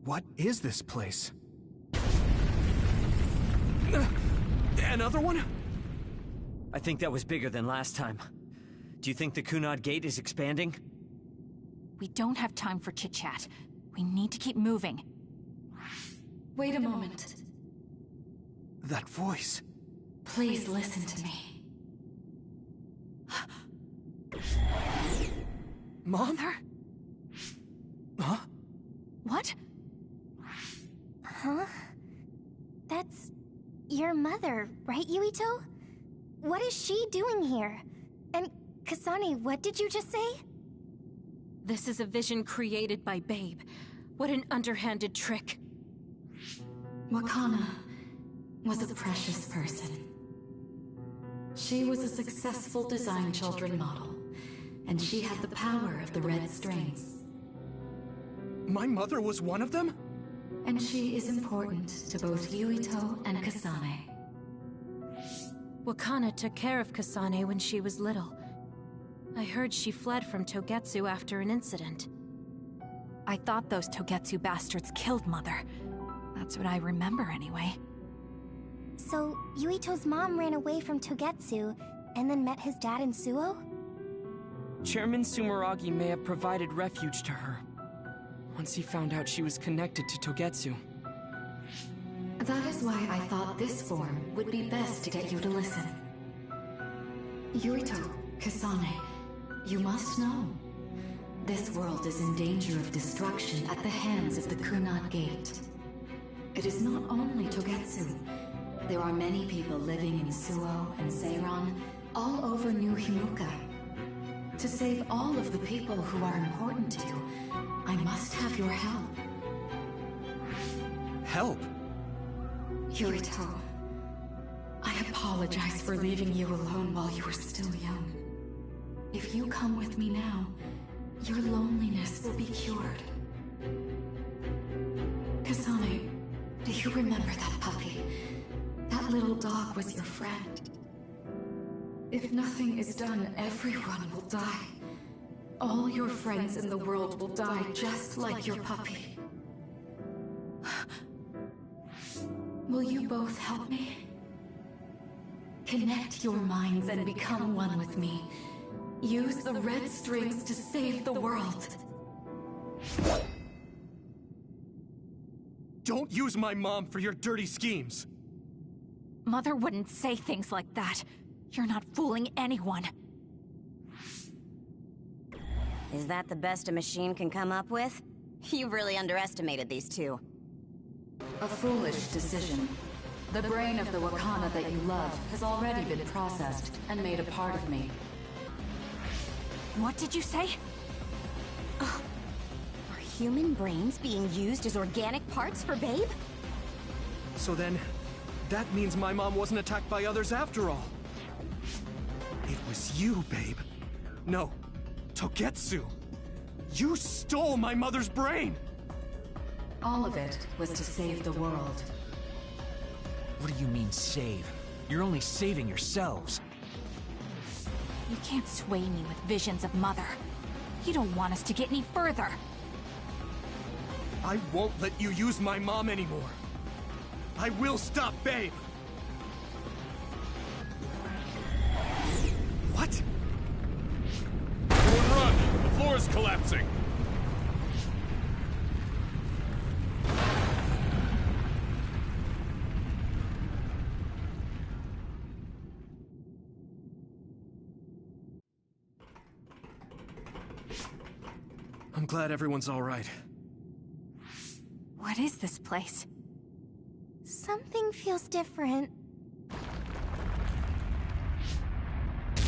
What is this place? Another one? I think that was bigger than last time. Do you think the Kunad Gate is expanding? We don't have time for chit-chat. We need to keep moving. Wait a moment. That voice. Please listen to me. Mom? Mother? Huh? What? Huh? That's your mother, right, Yuito? What is she doing here? And Kasane, what did you just say? This is a vision created by Babe. What an underhanded trick. Wakana was a precious person. She was a successful design children model, and she had the power of the red strings. My mother was one of them? And she is important to both Yuito and Kasane. Wakana took care of Kasane when she was little. I heard she fled from Togetsu after an incident. I thought those Togetsu bastards killed Mother. That's what I remember anyway. So, Yuito's mom ran away from Togetsu, and then met his dad in Suo? Chairman Sumeragi may have provided refuge to her, once he found out she was connected to Togetsu. That is why I thought this form would be best to get you to listen. Yuito, Kasane, you must know. This world is in danger of destruction at the hands of the Kunad Gate. It is not only Togetsu. There are many people living in Suo and Seiron, all over New Himuka. To save all of the people who are important to you, I must have your help. Help? Yuito, I apologize for leaving you alone while you were still young. If you come with me now, your loneliness will be cured. Kasane, do you remember that puppy? That little dog was your friend. If nothing is done, everyone will die. All your friends in the world will die just like your puppy. Will you both help me? Connect your minds and become one with me. Use the red strings to save the world. Don't use my mom for your dirty schemes! Mother wouldn't say things like that. You're not fooling anyone. Is that the best a machine can come up with? You've really underestimated these two. A foolish decision. The brain of the Wakana that you love has already been processed and made a part of me. What did you say? Are human brains being used as organic parts for Babe? So then, that means my mom wasn't attacked by others after all. It was you, Babe. No, Togetsu. You stole my mother's brain! All of it was to save the world. What do you mean, save? You're only saving yourselves. You can't sway me with visions of Mother. You don't want us to get any further. I won't let you use my mom anymore. I will stop Babe! What? Everyone run! The floor is collapsing! I'm glad everyone's all right. What is this place? Something feels different.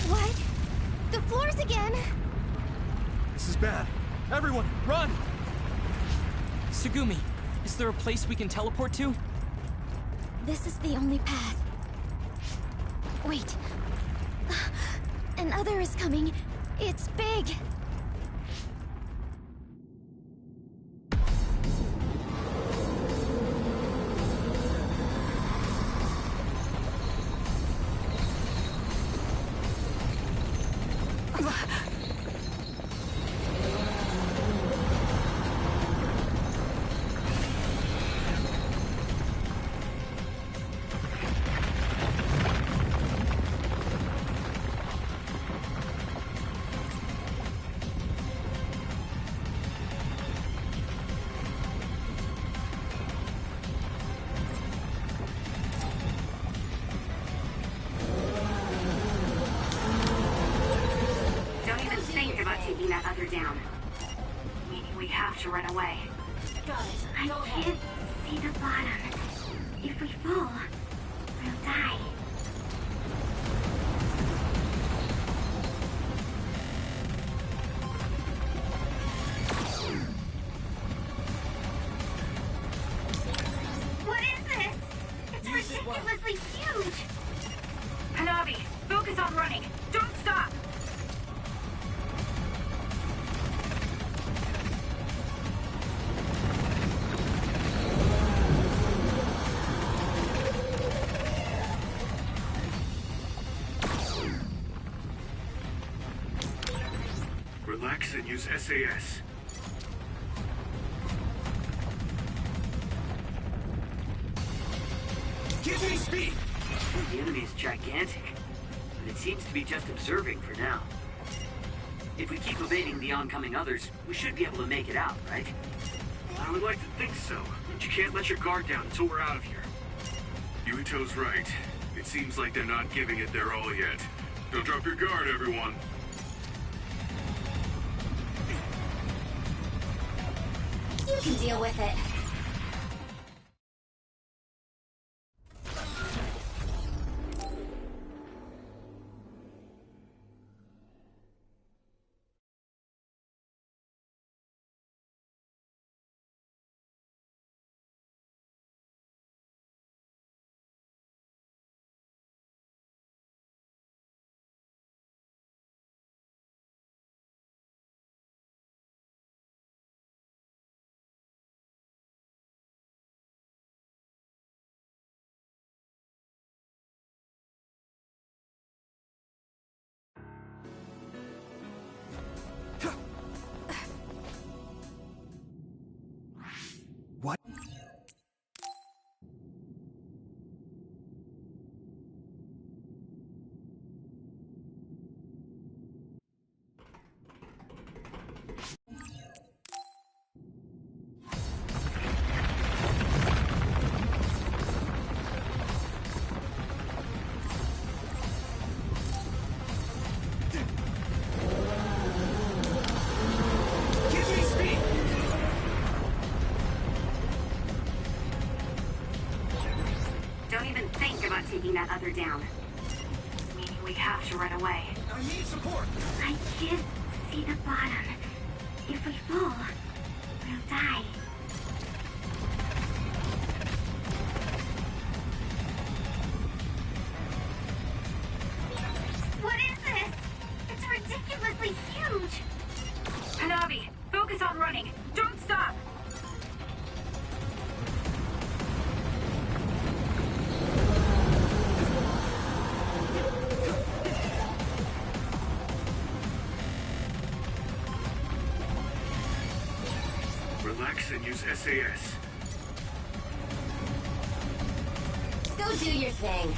What? The floors again! This is bad. Everyone, run! Tsugumi, is there a place we can teleport to? This is the only path. Wait. Another is coming. It's big. I can't see the bottom. If we fall, we'll die. What is this? It's ridiculously huge! Hanabi, focus on running. Don't stop! Relax and use SAS. Give me speed! The enemy is gigantic, but it seems to be just observing for now. If we keep evading the oncoming others, we should be able to make it out, right? I would like to think so, but you can't let your guard down until we're out of here. Yuito's right. It seems like they're not giving it their all yet. Don't drop your guard, everyone. You can deal with it. What? Give me speed! Don't even think about taking that other down. Meaning we have to run away. I need support! I can't see the bottom. If we fall, we'll die. What is this? It's ridiculously huge! Hanabi, focus on running. Don't stop! Relax and use SAS. Go do your thing.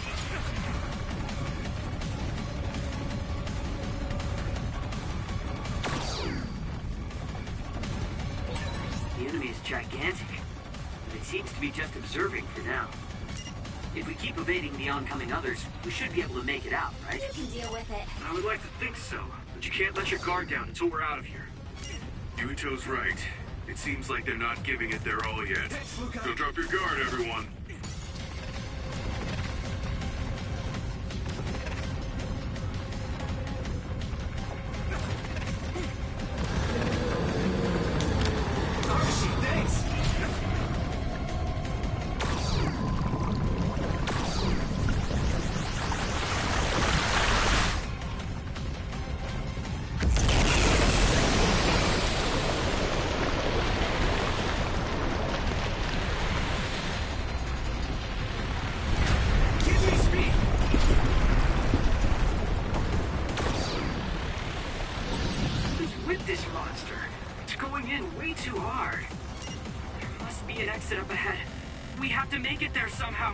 The enemy is gigantic, but it seems to be just observing for now. If we keep evading the oncoming others, we should be able to make it out, right? You can deal with it. I would like to think so, but you can't let your guard down until we're out of here. Yuito's right. It seems like they're not giving it their all yet. Don't drop your guard, everyone. Thanks! exit up ahead. We have to make it there somehow.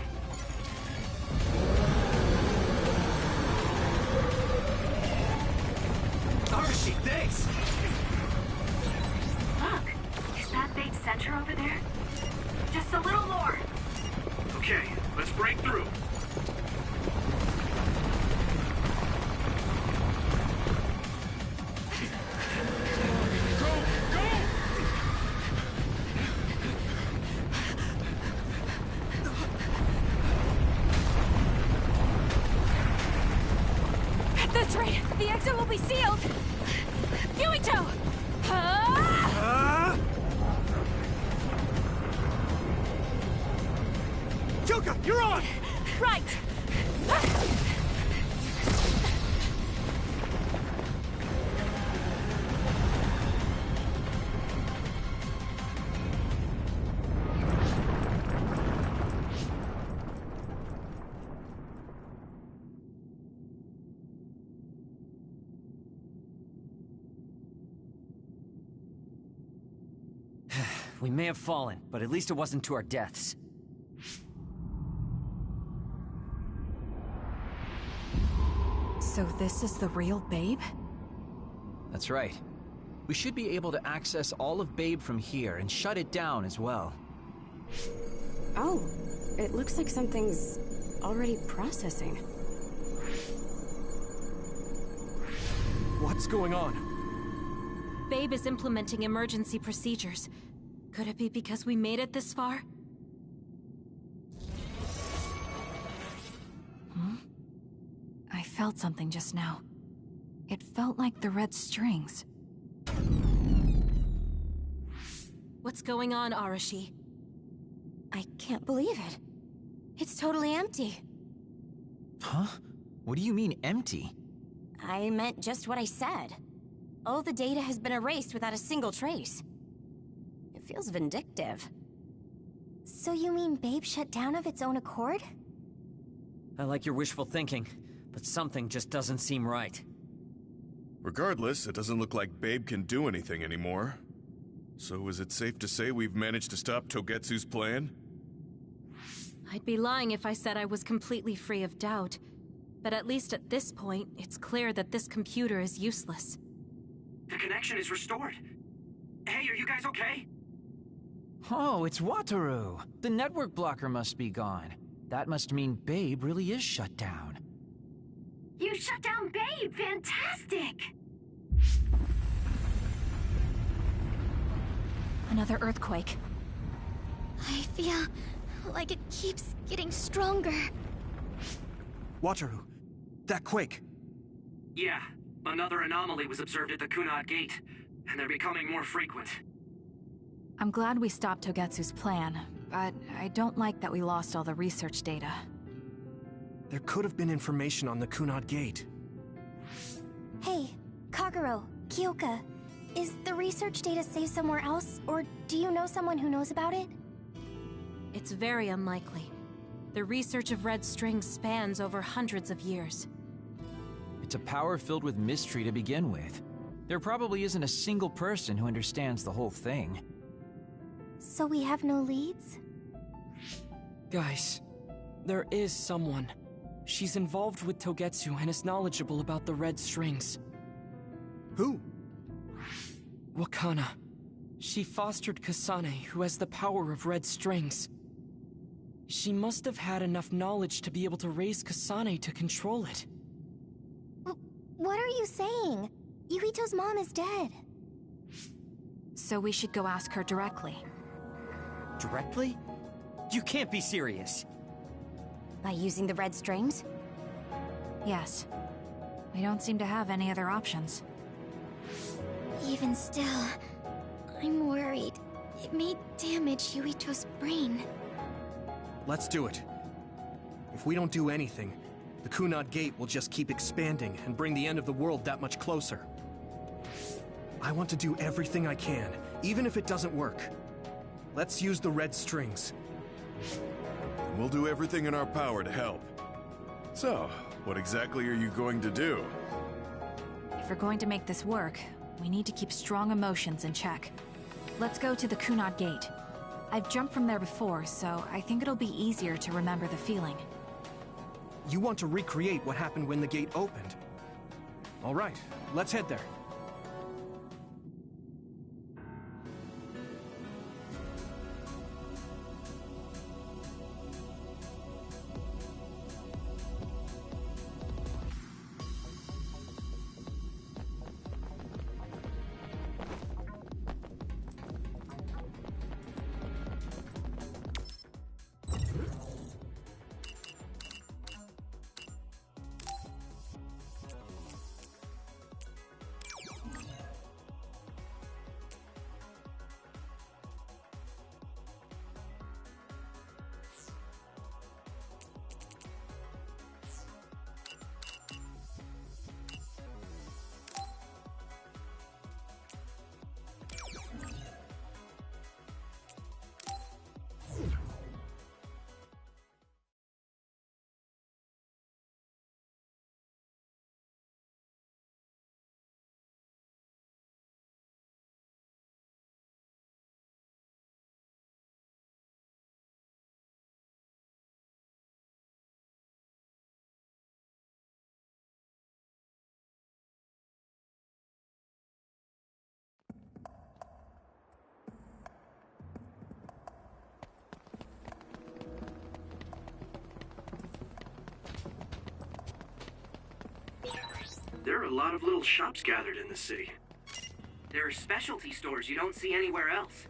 Arashi, thanks! Look, is that big center over there? Just a little more. Okay, let's break through. Togetsu will be sealed! Yuito! Yuka, you're on! Right! We may have fallen, but at least it wasn't to our deaths. So this is the real Babe? That's right. We should be able to access all of Babe from here and shut it down as well. Oh, it looks like something's already processing. What's going on? Babe is implementing emergency procedures. Could it be because we made it this far? I felt something just now. It felt like the red strings. What's going on, Arashi? I can't believe it. It's totally empty. Huh? What do you mean, empty? I meant just what I said. All the data has been erased without a single trace. It feels vindictive. So you mean Babe shut down of its own accord? I like your wishful thinking, but something just doesn't seem right. Regardless, it doesn't look like Babe can do anything anymore. So is it safe to say we've managed to stop Togetsu's plan? I'd be lying if I said I was completely free of doubt. But at least at this point, it's clear that this computer is useless. The connection is restored. Hey, are you guys okay? Oh, it's Wataru. The network blocker must be gone. That must mean Babe really is shut down. You shut down Babe! Fantastic! Another earthquake. I feel like it keeps getting stronger. Wataru, that quake. Yeah, another anomaly was observed at the Kunad Gate, and they're becoming more frequent. I'm glad we stopped Togetsu's plan, but I don't like that we lost all the research data. There could have been information on the Kunad Gate. Hey, Kagero, Kyoka, is the research data saved somewhere else, or do you know someone who knows about it? It's very unlikely. The research of red strings spans over hundreds of years. It's a power filled with mystery to begin with. There probably isn't a single person who understands the whole thing. So we have no leads? Guys, there is someone. She's involved with Togetsu and is knowledgeable about the red strings. Who? Wakana. She fostered Kasane, who has the power of red strings. She must have had enough knowledge to be able to raise Kasane to control it. What are you saying? Yuito's mom is dead. So we should go ask her directly. Directly? You can't be serious. By using the red strings? Yes. We don't seem to have any other options. Even still, I'm worried. It may damage Yuito's brain. Let's do it. If we don't do anything, the Kunad Gate will just keep expanding and bring the end of the world that much closer. I want to do everything I can, even if it doesn't work. Let's use the red strings. And we'll do everything in our power to help. So, what exactly are you going to do? If we're going to make this work, we need to keep strong emotions in check. Let's go to the Kunad Gate. I've jumped from there before, so I think it'll be easier to remember the feeling. You want to recreate what happened when the gate opened? All right, let's head there. a lot of little shops gathered in this city. There are specialty stores you don't see anywhere else.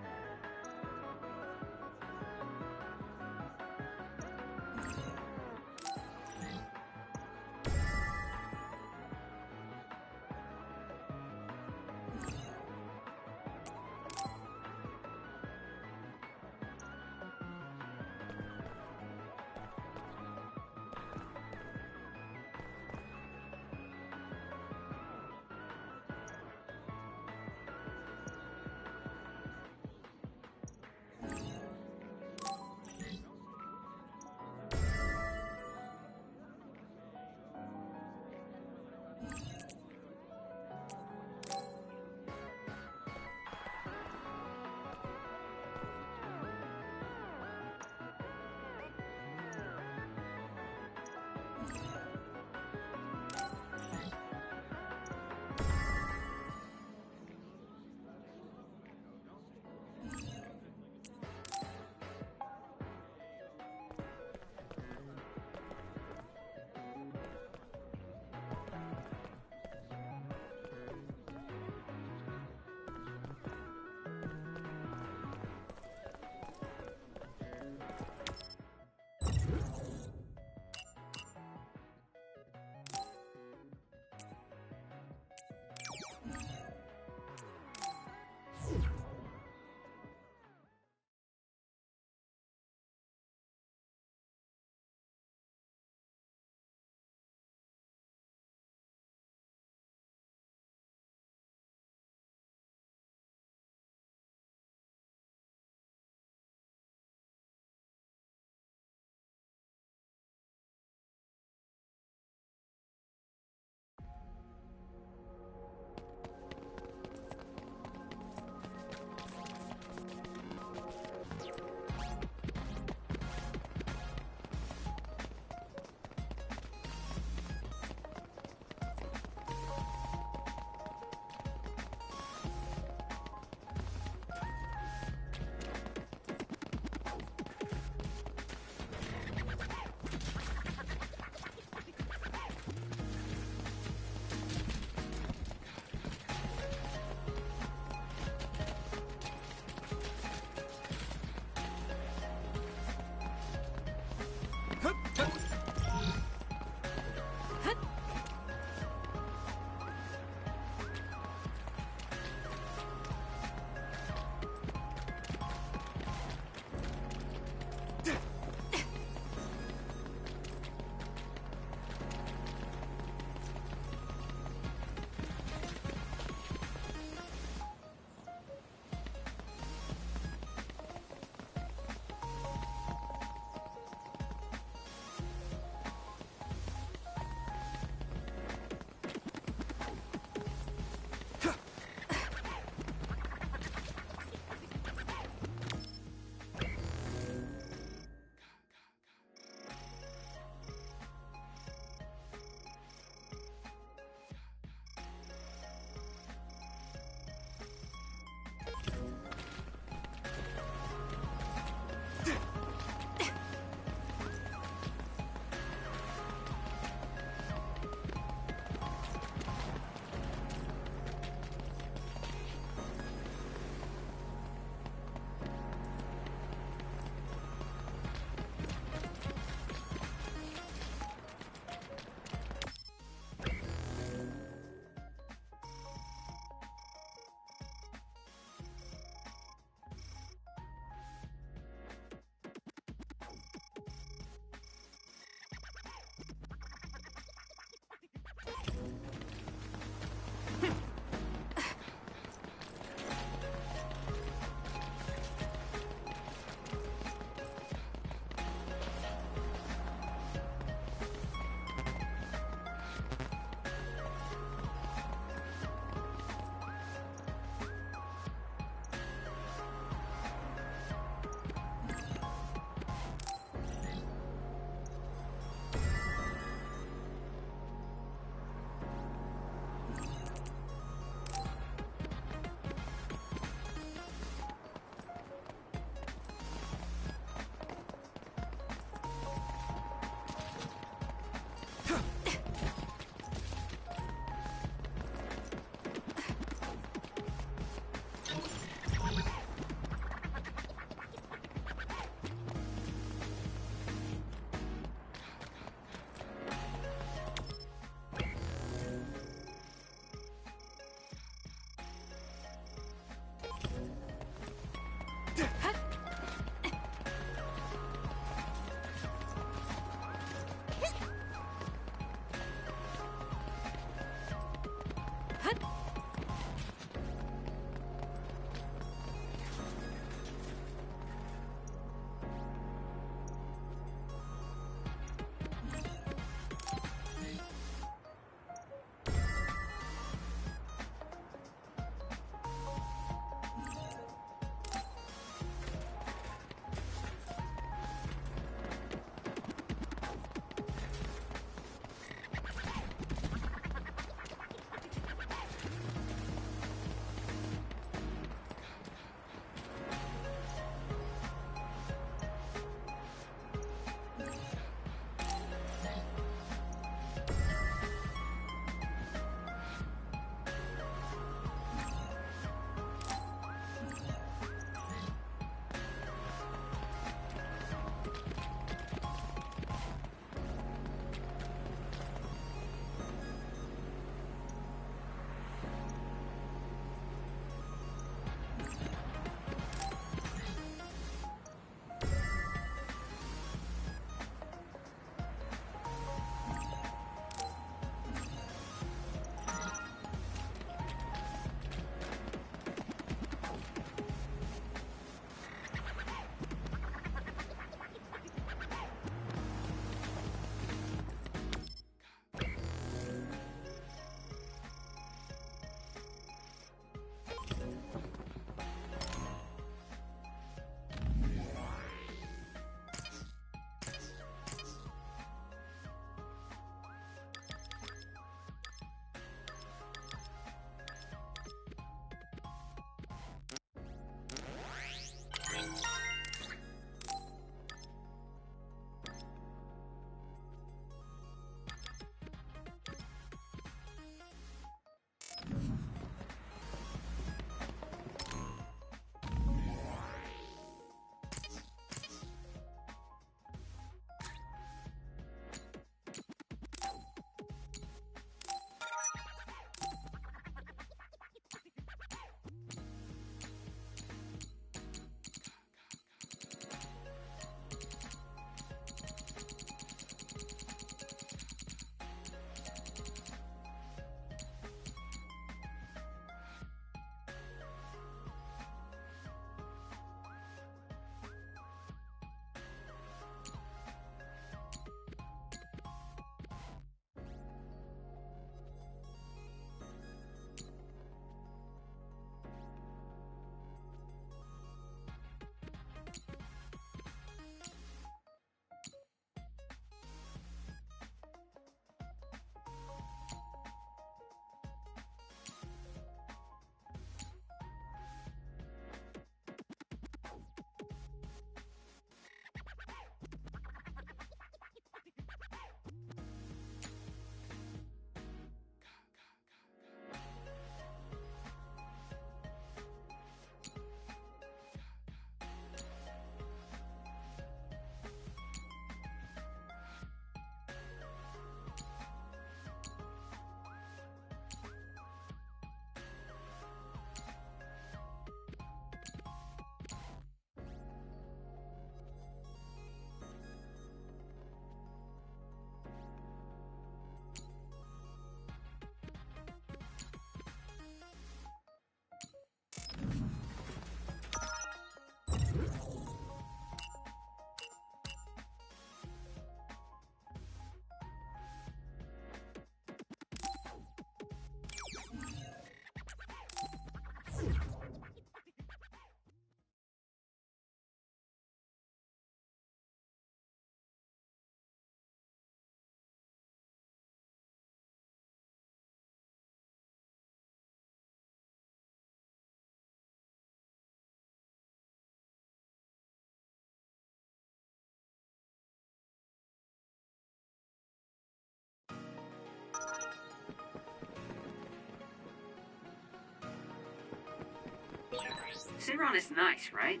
Seiran is nice, right?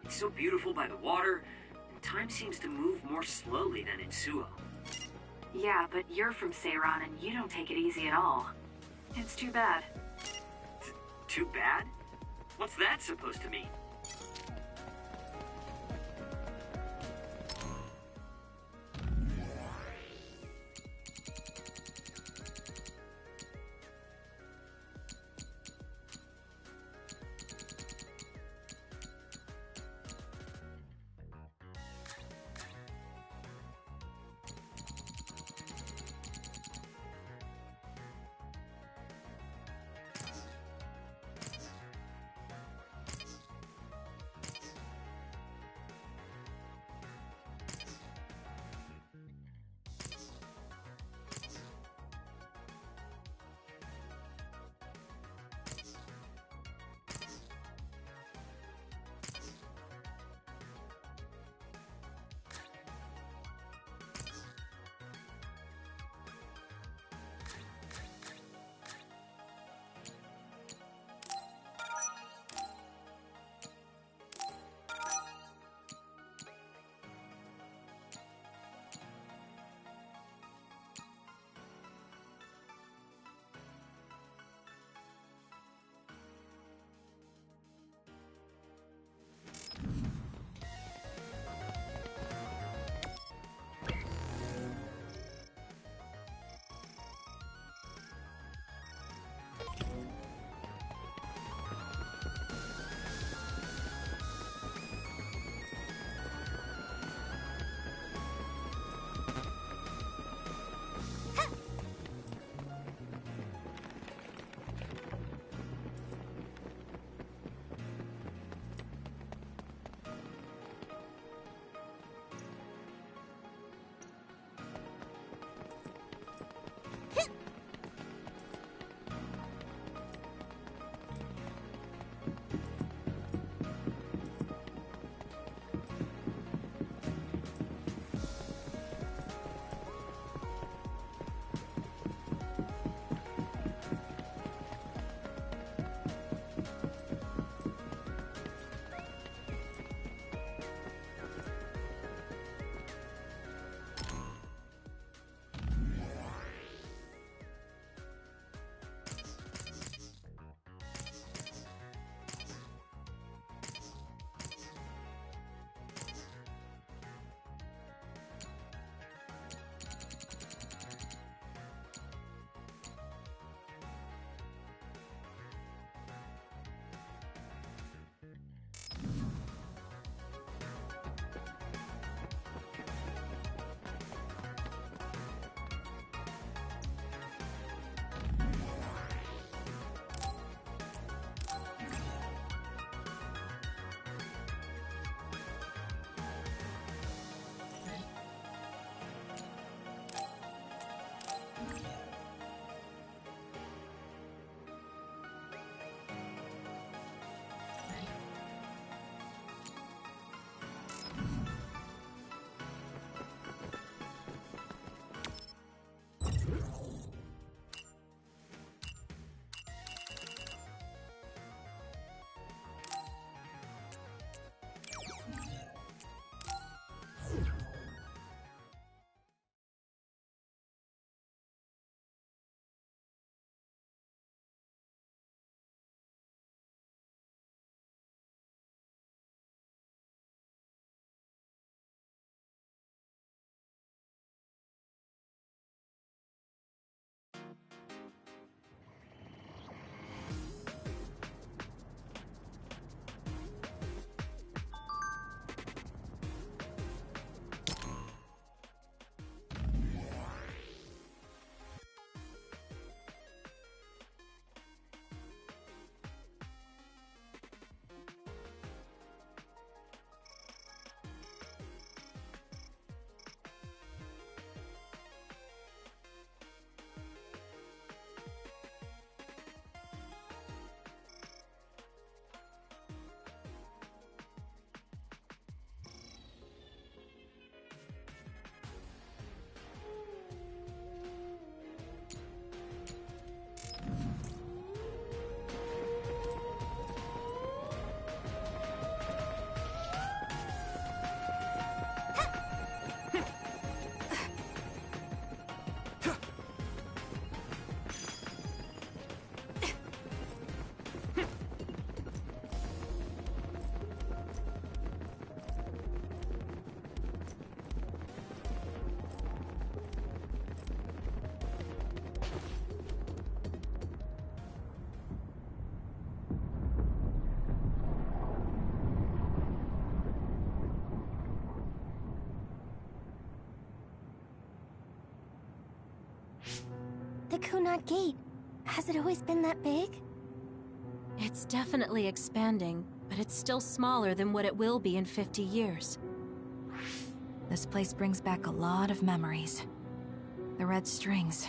It's so beautiful by the water, and time seems to move more slowly than in Suo. Yeah, but you're from Seiran and you don't take it easy at all. It's too bad. Too bad? What's that supposed to mean? the Kunad Gate? Has it always been that big? It's definitely expanding, but it's still smaller than what it will be in 50 years. This place brings back a lot of memories. The red strings.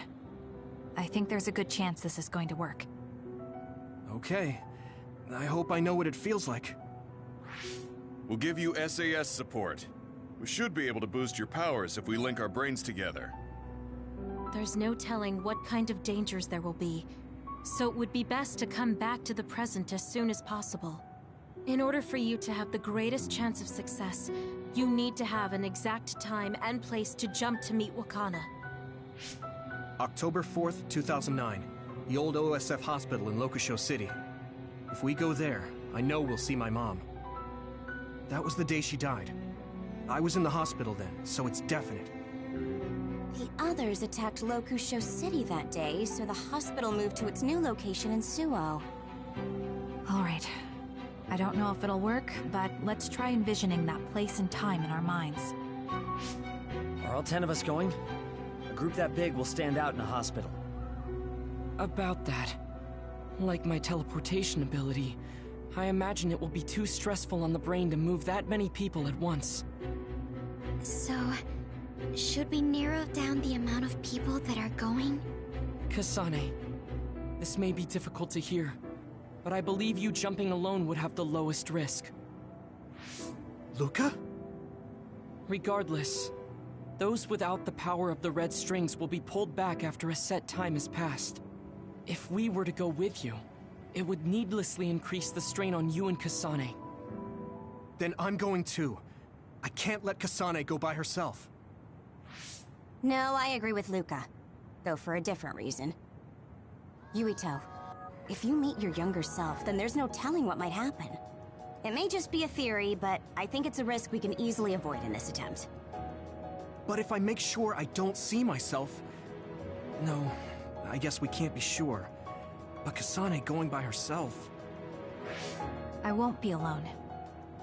I think there's a good chance this is going to work. Okay. I hope I know what it feels like. We'll give you SAS support. We should be able to boost your powers if we link our brains together. There's no telling what kind of dangers there will be, so it would be best to come back to the present as soon as possible. In order for you to have the greatest chance of success, you need to have an exact time and place to jump to meet Wakana. October 4th, 2009. The old OSF hospital in Lokusho City. If we go there, I know we'll see my mom. That was the day she died. I was in the hospital then, so it's definite. The others attacked Lokusho City that day, so the hospital moved to its new location in Suo. All right. I don't know if it'll work, but let's try envisioning that place and time in our minds. Are all 10 of us going? A group that big will stand out in a hospital. About that. Like my teleportation ability, I imagine it will be too stressful on the brain to move that many people at once. So, should we narrow down the amount of people that are going? Kasane, this may be difficult to hear, but I believe you jumping alone would have the lowest risk. Luca? Regardless, those without the power of the red strings will be pulled back after a set time has passed. If we were to go with you, it would needlessly increase the strain on you and Kasane. Then I'm going too. I can't let Kasane go by herself. No, I agree with Luca. Though for a different reason. Yuito, if you meet your younger self, then there's no telling what might happen. It may just be a theory, but I think it's a risk we can easily avoid in this attempt. But if I make sure I don't see myself... No, I guess we can't be sure. But Kasane going by herself... I won't be alone.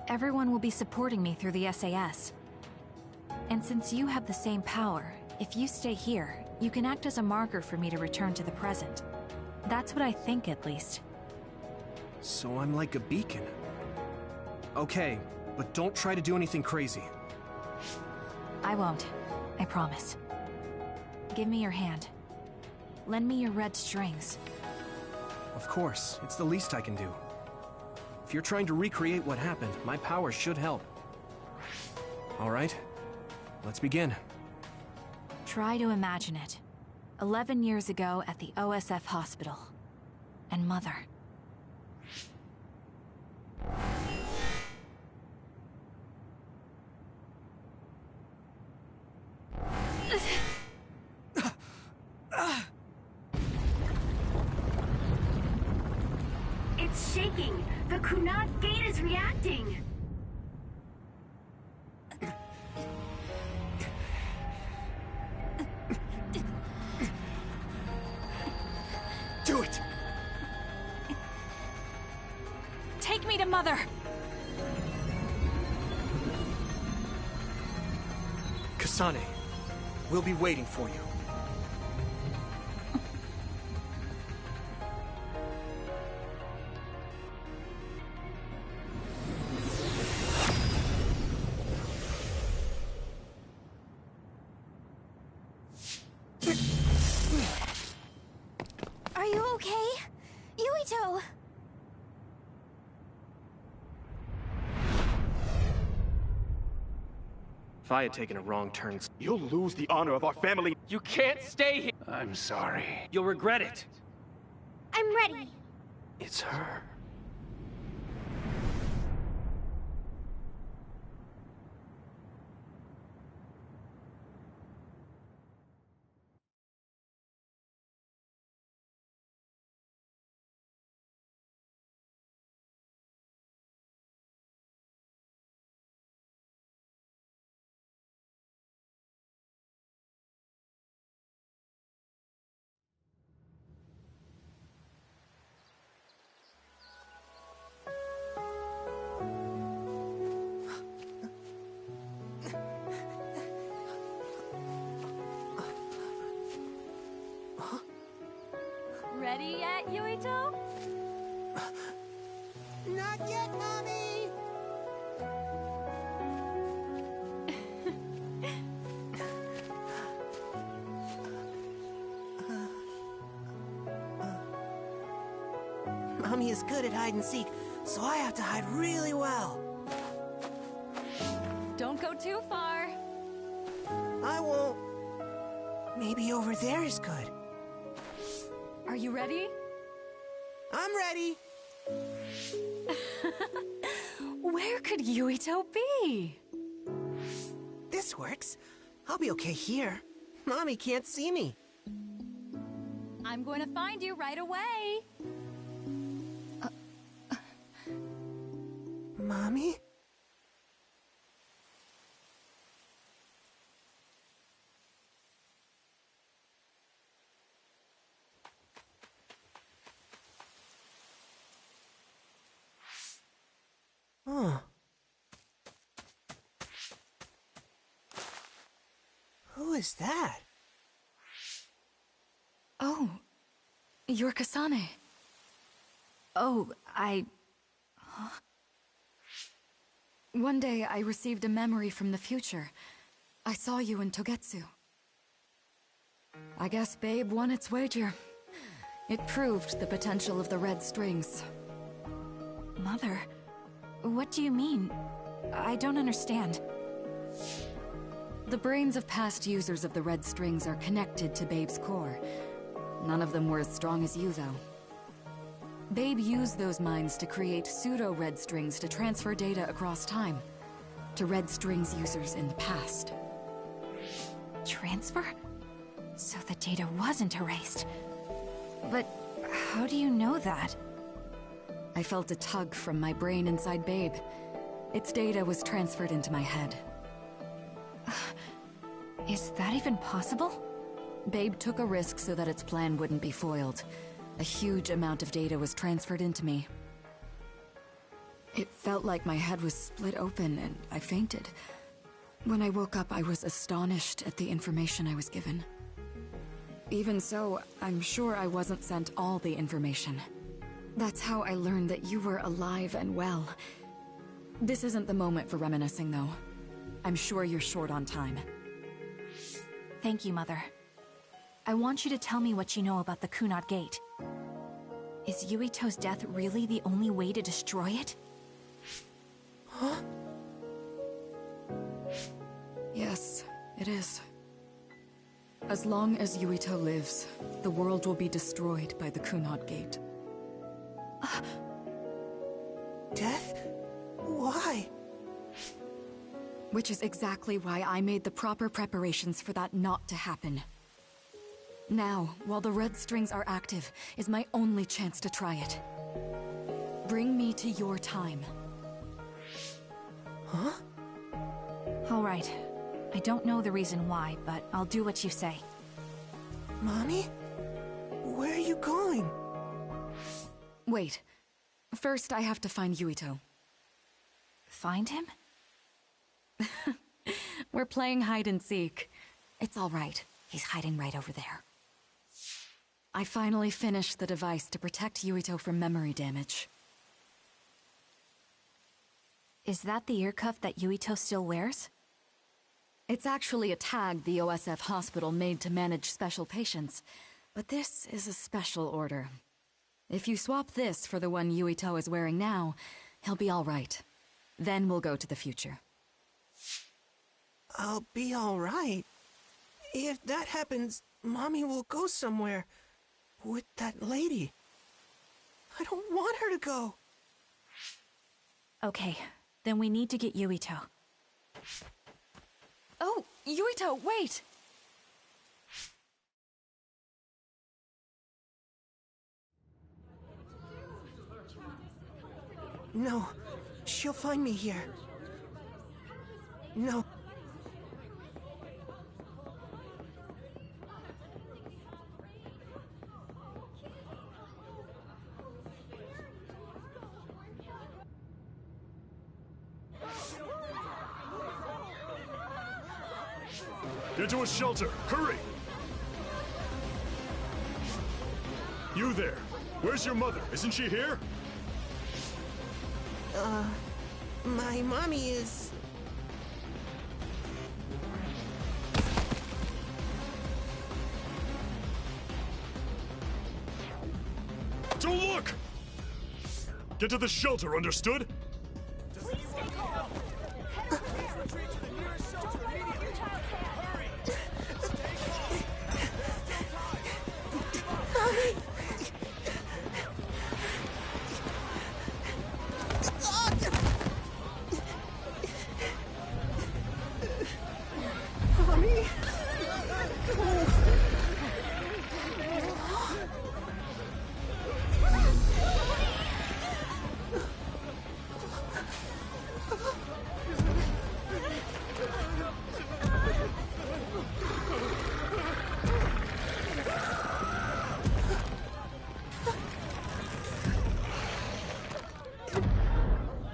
Everyone will be supporting me through the SAS. And since you have the same power, if you stay here, you can act as a marker for me to return to the present. That's what I think, at least. So I'm like a beacon. Okay, but don't try to do anything crazy. I won't. I promise. Give me your hand. Lend me your red strings. Of course, it's the least I can do. If you're trying to recreate what happened, my powers should help. All right, let's begin. Try to imagine it. 11 years ago at the OSF hospital. And Mother. It's shaking! The Kunad Gate is reacting! Do it! Take me to Mother! Kasane, we'll be waiting for you. Are you okay? Yuito! If I had taken a wrong turn, you'll lose the honor of our family. You can't stay here! I'm sorry. You'll regret it. I'm ready. It's her. Yuito? Not yet, Mommy! Mommy is good at hide and seek, so I have to hide really well. Don't go too far. I won't. Maybe over there is good. Are you ready? I'm ready. Where could Yuito be? This works. I'll be okay here. Mommy can't see me. I'm going to find you right away. Mommy? Oh. Who is that? Oh, you're Kasane. Oh, Huh? One day I received a memory from the future. I saw you in Togetsu. I guess Babe won its wager. It proved the potential of the red strings. Mother, what do you mean? I don't understand. The brains of past users of the red strings are connected to Babe's core. None of them were as strong as you, though. Babe used those minds to create pseudo-red strings to transfer data across time to red strings users in the past. Transfer? So the data wasn't erased. But how do you know that? I felt a tug from my brain inside Babe. Its data was transferred into my head. Is that even possible? Babe took a risk so that its plan wouldn't be foiled. A huge amount of data was transferred into me. It felt like my head was split open and I fainted. When I woke up, I was astonished at the information I was given. Even so, I'm sure I wasn't sent all the information. That's how I learned that you were alive and well. This isn't the moment for reminiscing, though. I'm sure you're short on time. Thank you, Mother. I want you to tell me what you know about the Kunad Gate. Is Yuito's death really the only way to destroy it? Huh? Yes, it is. As long as Yuito lives, the world will be destroyed by the Kunad Gate. Death? Why? Which is exactly why I made the proper preparations for that not to happen. Now, while the red strings are active, is my only chance to try it. Bring me to your time. Huh? All right. I don't know the reason why, but I'll do what you say. Mommy? Where are you going? Wait. First, I have to find Yuito. Find him? We're playing hide and seek. It's all right. He's hiding right over there. I finally finished the device to protect Yuito from memory damage. Is that the ear cuff that Yuito still wears? It's actually a tag the OSF hospital made to manage special patients. But this is a special order. If you swap this for the one Yuito is wearing now, he'll be all right. Then we'll go to the future. I'll be all right. If that happens, Mommy will go somewhere. With that lady. I don't want her to go. Okay, then we need to get Yuito. Oh, Yuito, wait! No, she'll find me here. No. Get to a shelter! Hurry! You there! Where's your mother? Isn't she here? My mommy is... Don't look! Get to the shelter, understood?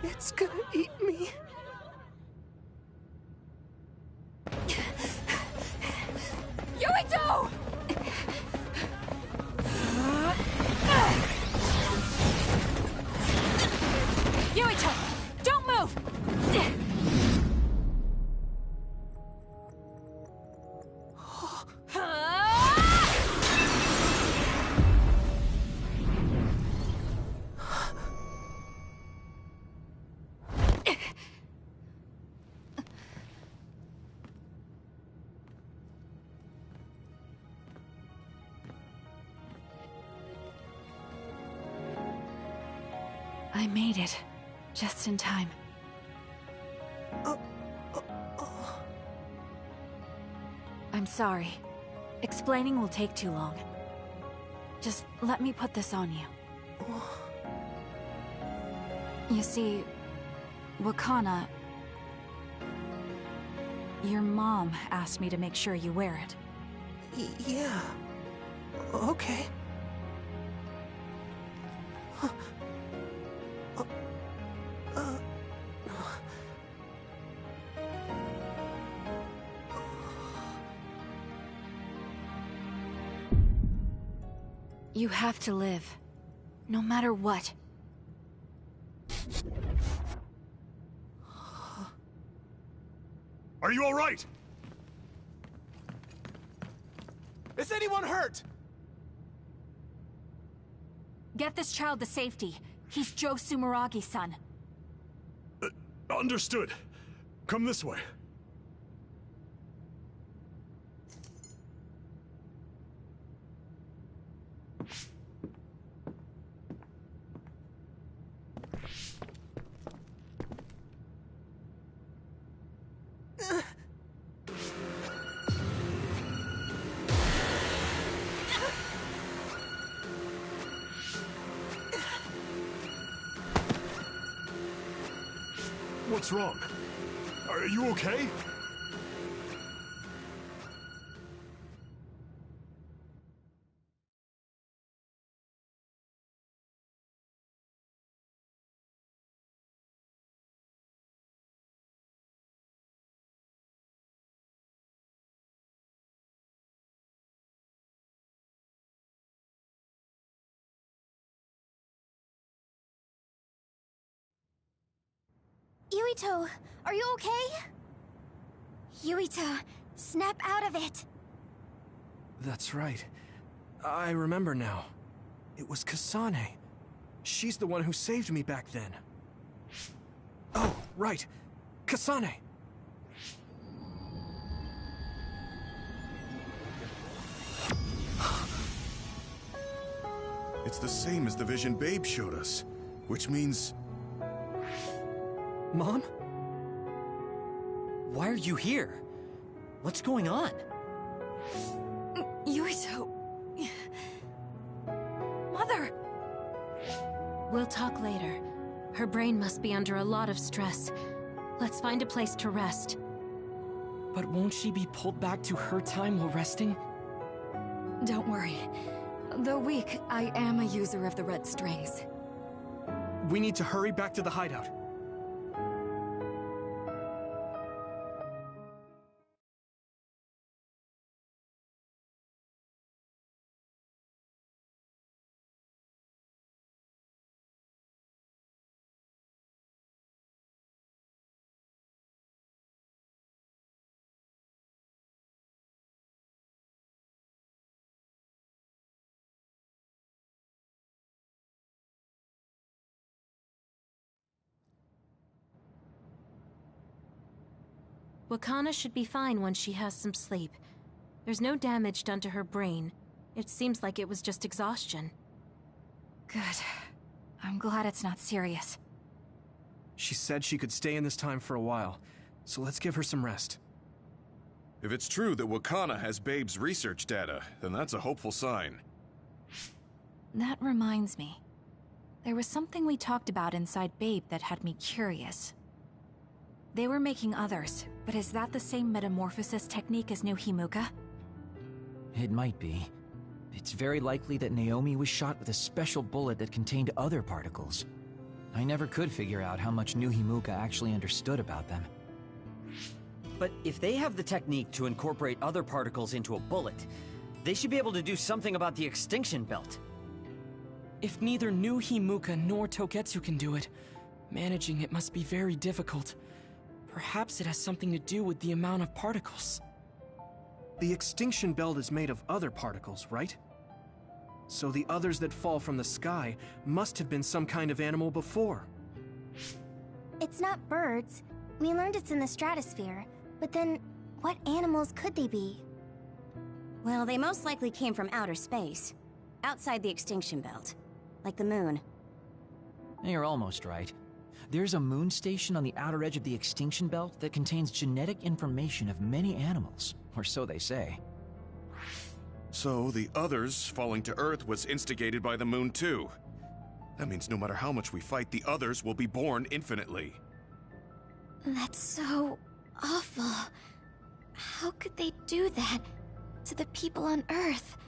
It's gonna eat me. Yuito! Yuito, don't move! I made it. Just in time. I'm sorry. Explaining will take too long. Just let me put this on you. You see, Wakana... Your mom asked me to make sure you wear it. Yeah. Okay. You have to live. No matter what. Are you all right? Is anyone hurt? Get this child to safety. He's Joe Sumeragi's son. Understood. Come this way. What's wrong? Are you okay? Yuito, are you okay? Yuito, snap out of it. That's right. I remember now. It was Kasane. She's the one who saved me back then. Oh, right. Kasane. It's the same as the vision Babe showed us, which means... Mom? Why are you here? What's going on? Yuito... Mother! We'll talk later. Her brain must be under a lot of stress. Let's find a place to rest. But won't she be pulled back to her time while resting? Don't worry. Though weak, I am a user of the red strings. We need to hurry back to the hideout. Wakana should be fine once she has some sleep. There's no damage done to her brain. It seems like it was just exhaustion. Good. I'm glad it's not serious. She said she could stay in this time for a while, so let's give her some rest. If it's true that Wakana has Babe's research data, then that's a hopeful sign. That reminds me. There was something we talked about inside Babe that had me curious. They were making others, but is that the same metamorphosis technique as New Himuka? It might be. It's very likely that Naomi was shot with a special bullet that contained other particles. I never could figure out how much New Himuka actually understood about them. But if they have the technique to incorporate other particles into a bullet, they should be able to do something about the extinction belt. If neither New Himuka nor Togetsu can do it, managing it must be very difficult. Perhaps it has something to do with the amount of particles. The extinction belt is made of other particles, right? So the others that fall from the sky must have been some kind of animal before. It's not birds. We learned it's in the stratosphere. But then, what animals could they be? Well, they most likely came from outer space. Outside the extinction belt. Like the moon. You're almost right. There's a moon station on the outer edge of the extinction belt that contains genetic information of many animals, or so they say. So the others falling to Earth was instigated by the moon too. That means no matter how much we fight, the others will be born infinitely. That's so awful. How could they do that to the people on Earth?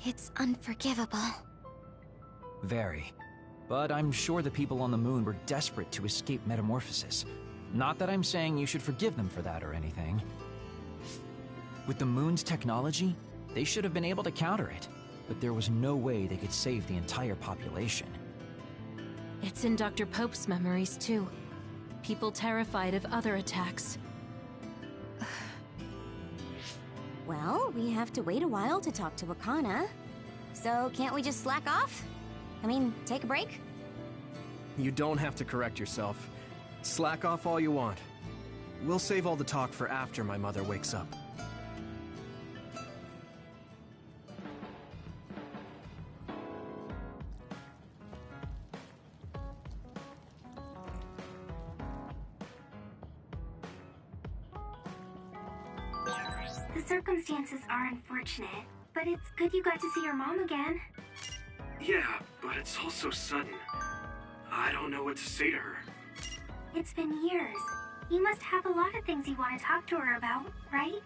It's unforgivable. Very. But I'm sure the people on the moon were desperate to escape metamorphosis. Not that I'm saying you should forgive them for that or anything. With the moon's technology, they should have been able to counter it, but there was no way they could save the entire population. It's in Dr. Pope's memories, too. People terrified of other attacks. Well, we have to wait a while to talk to Wakana. So can't we just slack off? I mean, take a break? You don't have to correct yourself. Slack off all you want. We'll save all the talk for after my mother wakes up. The circumstances are unfortunate, but it's good you got to see your mom again. Yeah, but it's all so sudden. I don't know what to say to her. It's been years. You must have a lot of things you want to talk to her about, right?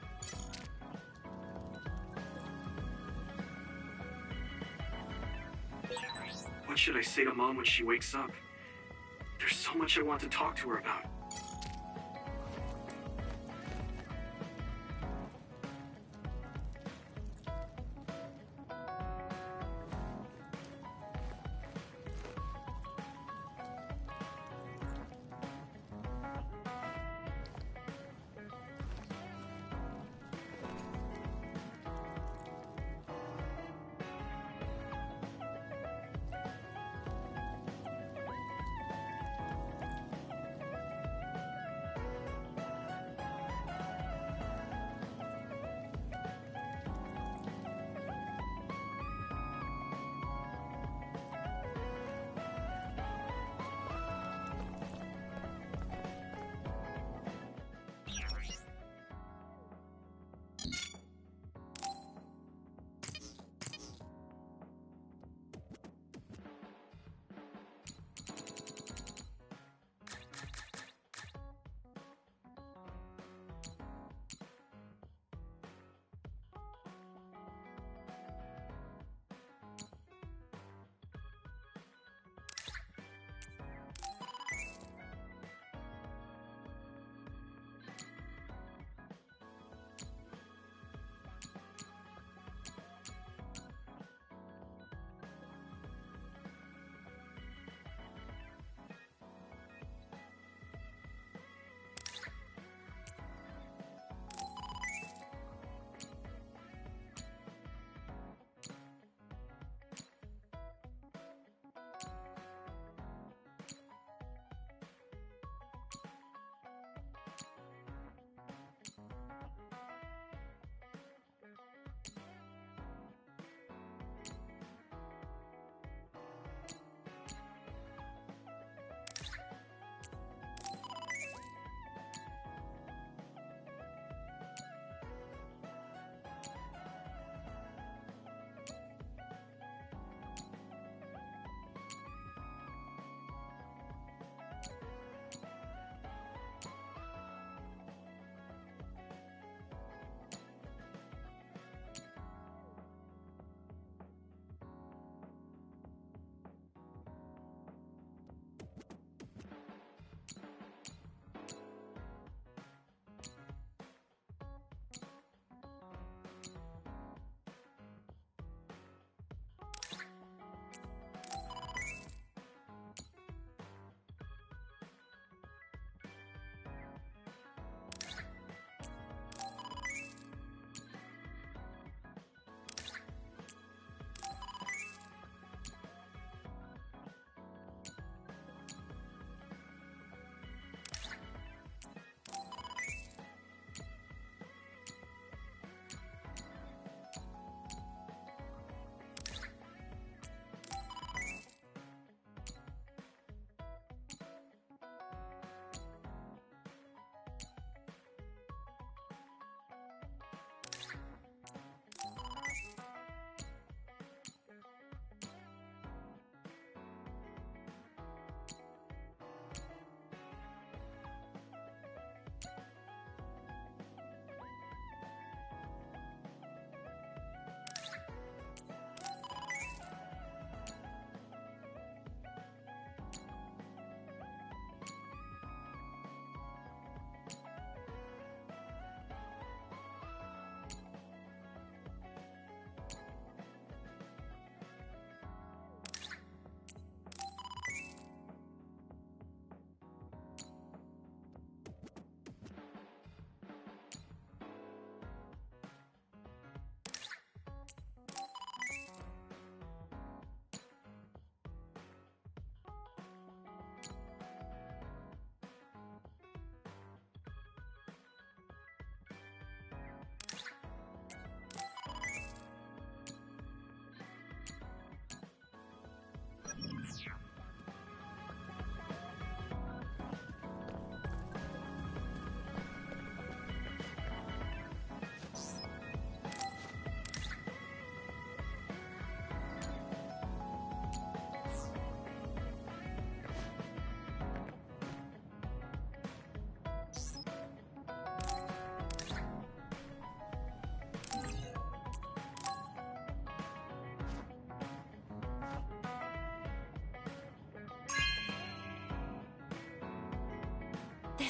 What should I say to Mom when she wakes up? There's so much I want to talk to her about.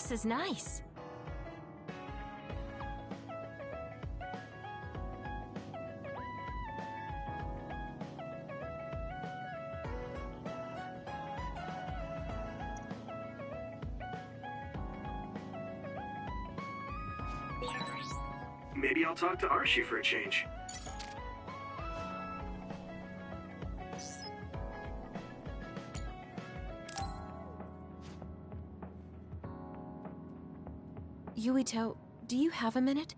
This is nice. Maybe I'll talk to Archie for a change. Yuito, do you have a minute?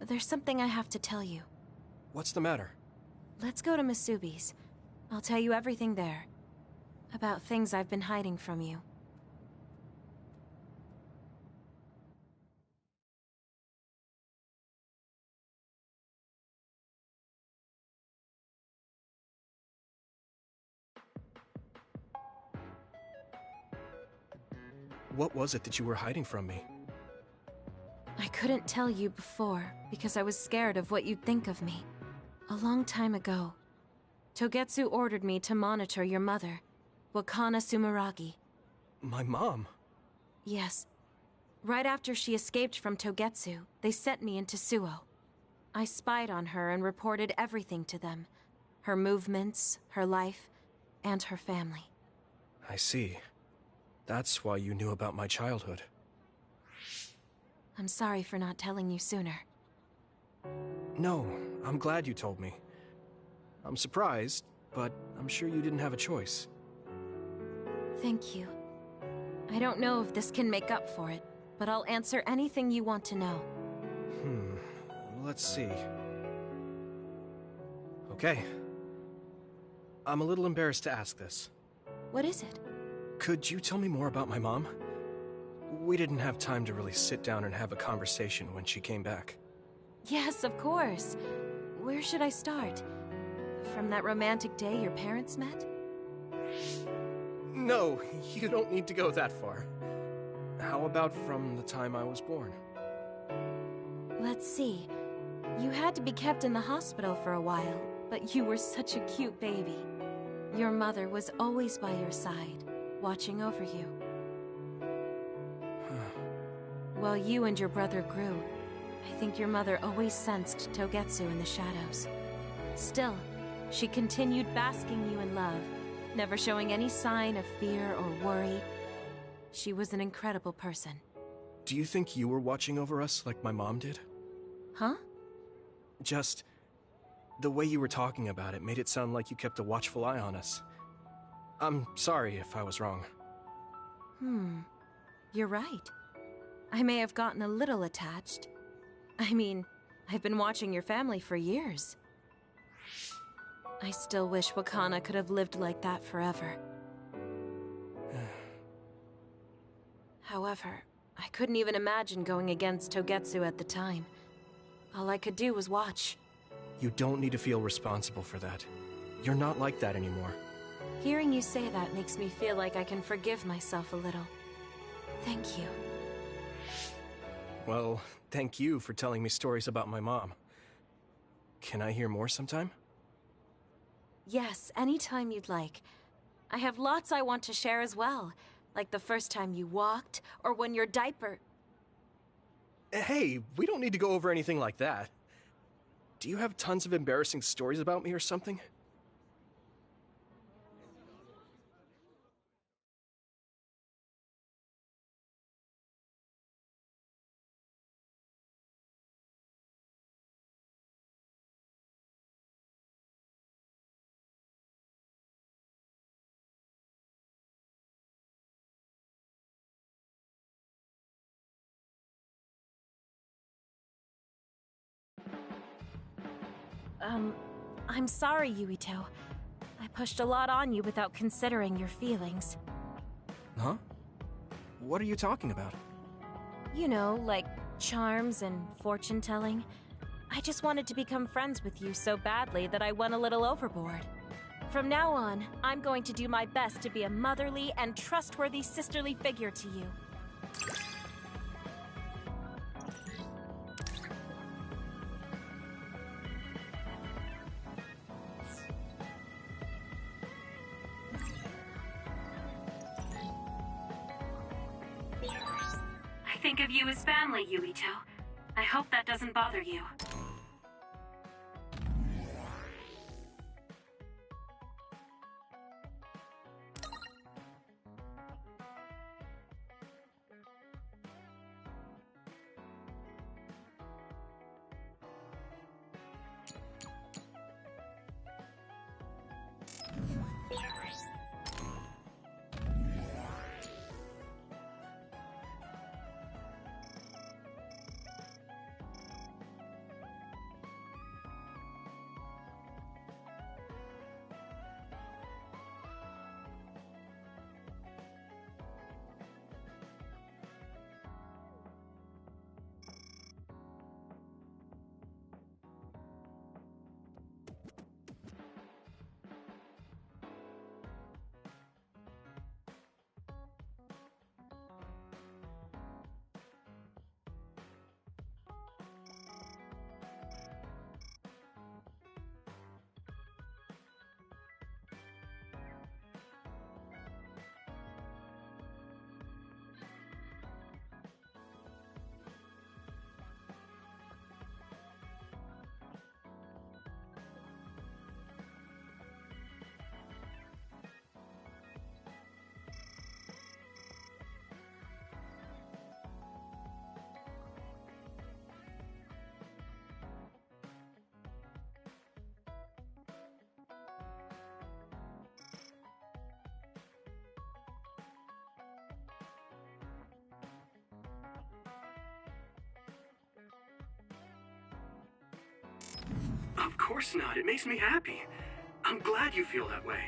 There's something I have to tell you. What's the matter? Let's go to Masubi's. I'll tell you everything there. About things I've been hiding from you. What was it that you were hiding from me? I couldn't tell you before because I was scared of what you'd think of me. A long time ago, Togetsu ordered me to monitor your mother, Wakana Sumeragi. My mom? Yes. Right after she escaped from Togetsu, they sent me into Suo. I spied on her and reported everything to them. Her movements, her life, and her family. I see. That's why you knew about my childhood. I'm sorry for not telling you sooner. No, I'm glad you told me. I'm surprised, but I'm sure you didn't have a choice. Thank you. I don't know if this can make up for it, but I'll answer anything you want to know. Let's see. Okay. I'm a little embarrassed to ask this. What is it? Could you tell me more about my mom? We didn't have time to really sit down and have a conversation when she came back. Yes, of course. Where should I start? From that romantic day your parents met? No, you don't need to go that far. How about from the time I was born? Let's see. You had to be kept in the hospital for a while, but you were such a cute baby. Your mother was always by your side, watching over you. While you and your brother grew, I think your mother always sensed Togetsu in the shadows. Still, she continued basking you in love, never showing any sign of fear or worry. She was an incredible person. Do you think you were watching over us like my mom did? Huh? Just... the way you were talking about it made it sound like you kept a watchful eye on us. I'm sorry if I was wrong. You're right. I may have gotten a little attached. I mean, I've been watching your family for years. I still wish Wakana could have lived like that forever. However, I couldn't even imagine going against Togetsu at the time. All I could do was watch. You don't need to feel responsible for that. You're not like that anymore. Hearing you say that makes me feel like I can forgive myself a little. Thank you. Well, thank you for telling me stories about my mom. Can I hear more sometime? Yes, anytime you'd like. I have lots I want to share as well, like the first time you walked, or when your diaper... Hey, we don't need to go over anything like that. Do you have tons of embarrassing stories about me or something? I'm sorry, Yuito. I pushed a lot on you without considering your feelings. Huh? What are you talking about? You know, like charms and fortune-telling. I just wanted to become friends with you so badly that I went a little overboard. From now on, I'm going to do my best to be a motherly and trustworthy sisterly figure to you. think of you as family, Yuito. I hope that doesn't bother you. Of course not. It makes me happy. I'm glad you feel that way.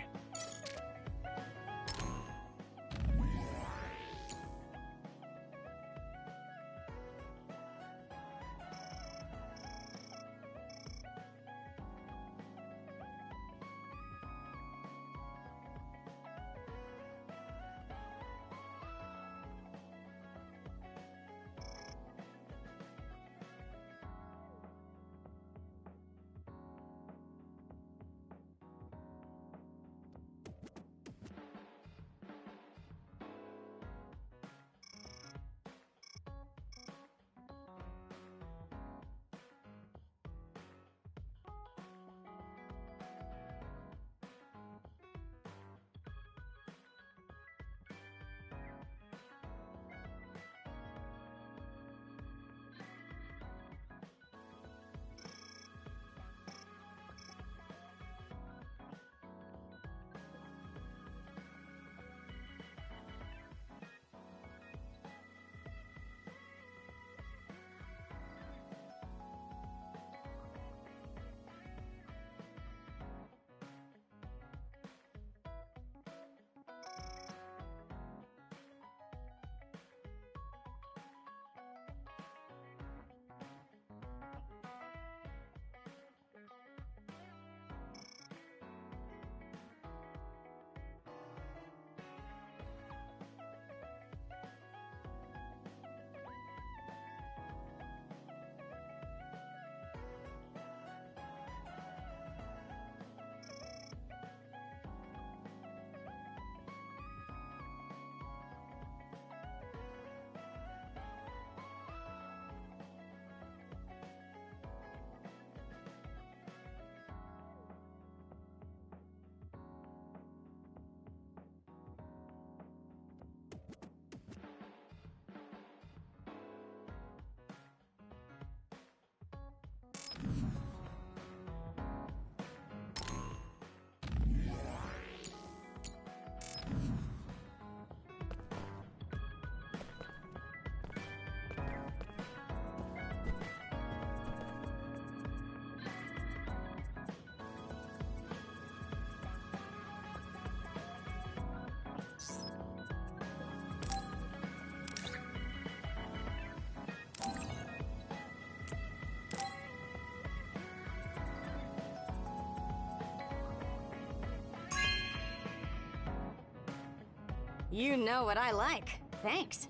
You know what I like. Thanks.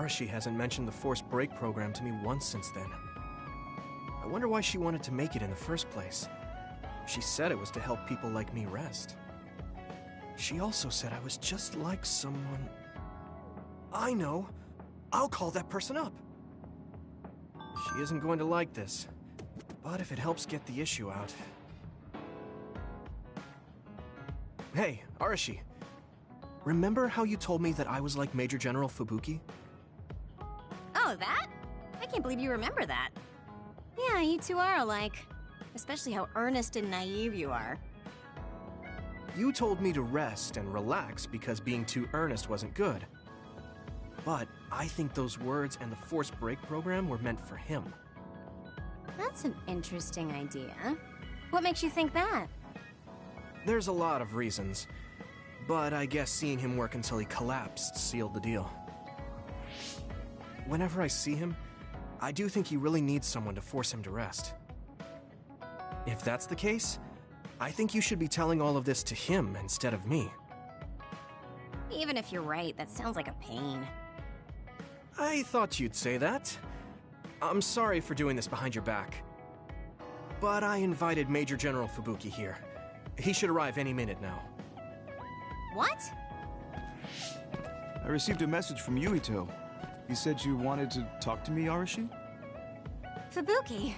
Arashi hasn't mentioned the forced break program to me once since then. I wonder why she wanted to make it in the first place. She said it was to help people like me rest. She also said I was just like someone... I know! I'll call that person up! She isn't going to like this, but if it helps get the issue out... Hey, Arashi. Remember how you told me that I was like Major General Fubuki? Oh, that? I can't believe you remember that. Yeah, you two are alike. Especially how earnest and naive you are. You told me to rest and relax because being too earnest wasn't good. But I think those words and the forced break program were meant for him. That's an interesting idea. What makes you think that? There's a lot of reasons, but I guess seeing him work until he collapsed sealed the deal. Whenever I see him, I do think he really needs someone to force him to rest. If that's the case, I think you should be telling all of this to him instead of me. Even if you're right, that sounds like a pain. I thought you'd say that. I'm sorry for doing this behind your back. But I invited Major General Fubuki here. He should arrive any minute now. What? I received a message from Yuito. He said you wanted to talk to me, Arashi? Fubuki.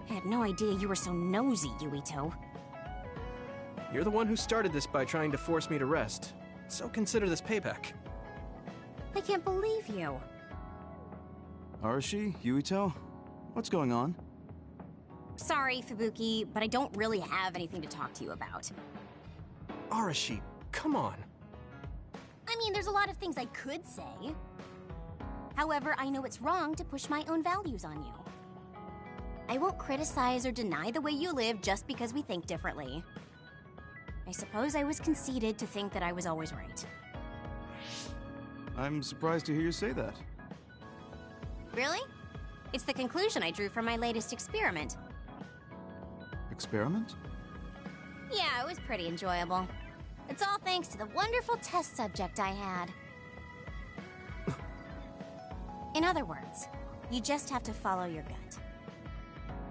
I had no idea you were so nosy, Yuito. You're the one who started this by trying to force me to rest, so consider this payback. I can't believe you. Arashi, Yuito, what's going on? Sorry, Fubuki, but I don't really have anything to talk to you about. Arashi, come on. I mean, there's a lot of things I could say. However, I know it's wrong to push my own values on you. I won't criticize or deny the way you live just because we think differently. I suppose I was conceited to think that I was always right. I'm surprised to hear you say that. Really? It's the conclusion I drew from my latest experiment. Experiment? Yeah, it was pretty enjoyable. It's all thanks to the wonderful test subject I had. In other words, you just have to follow your gut.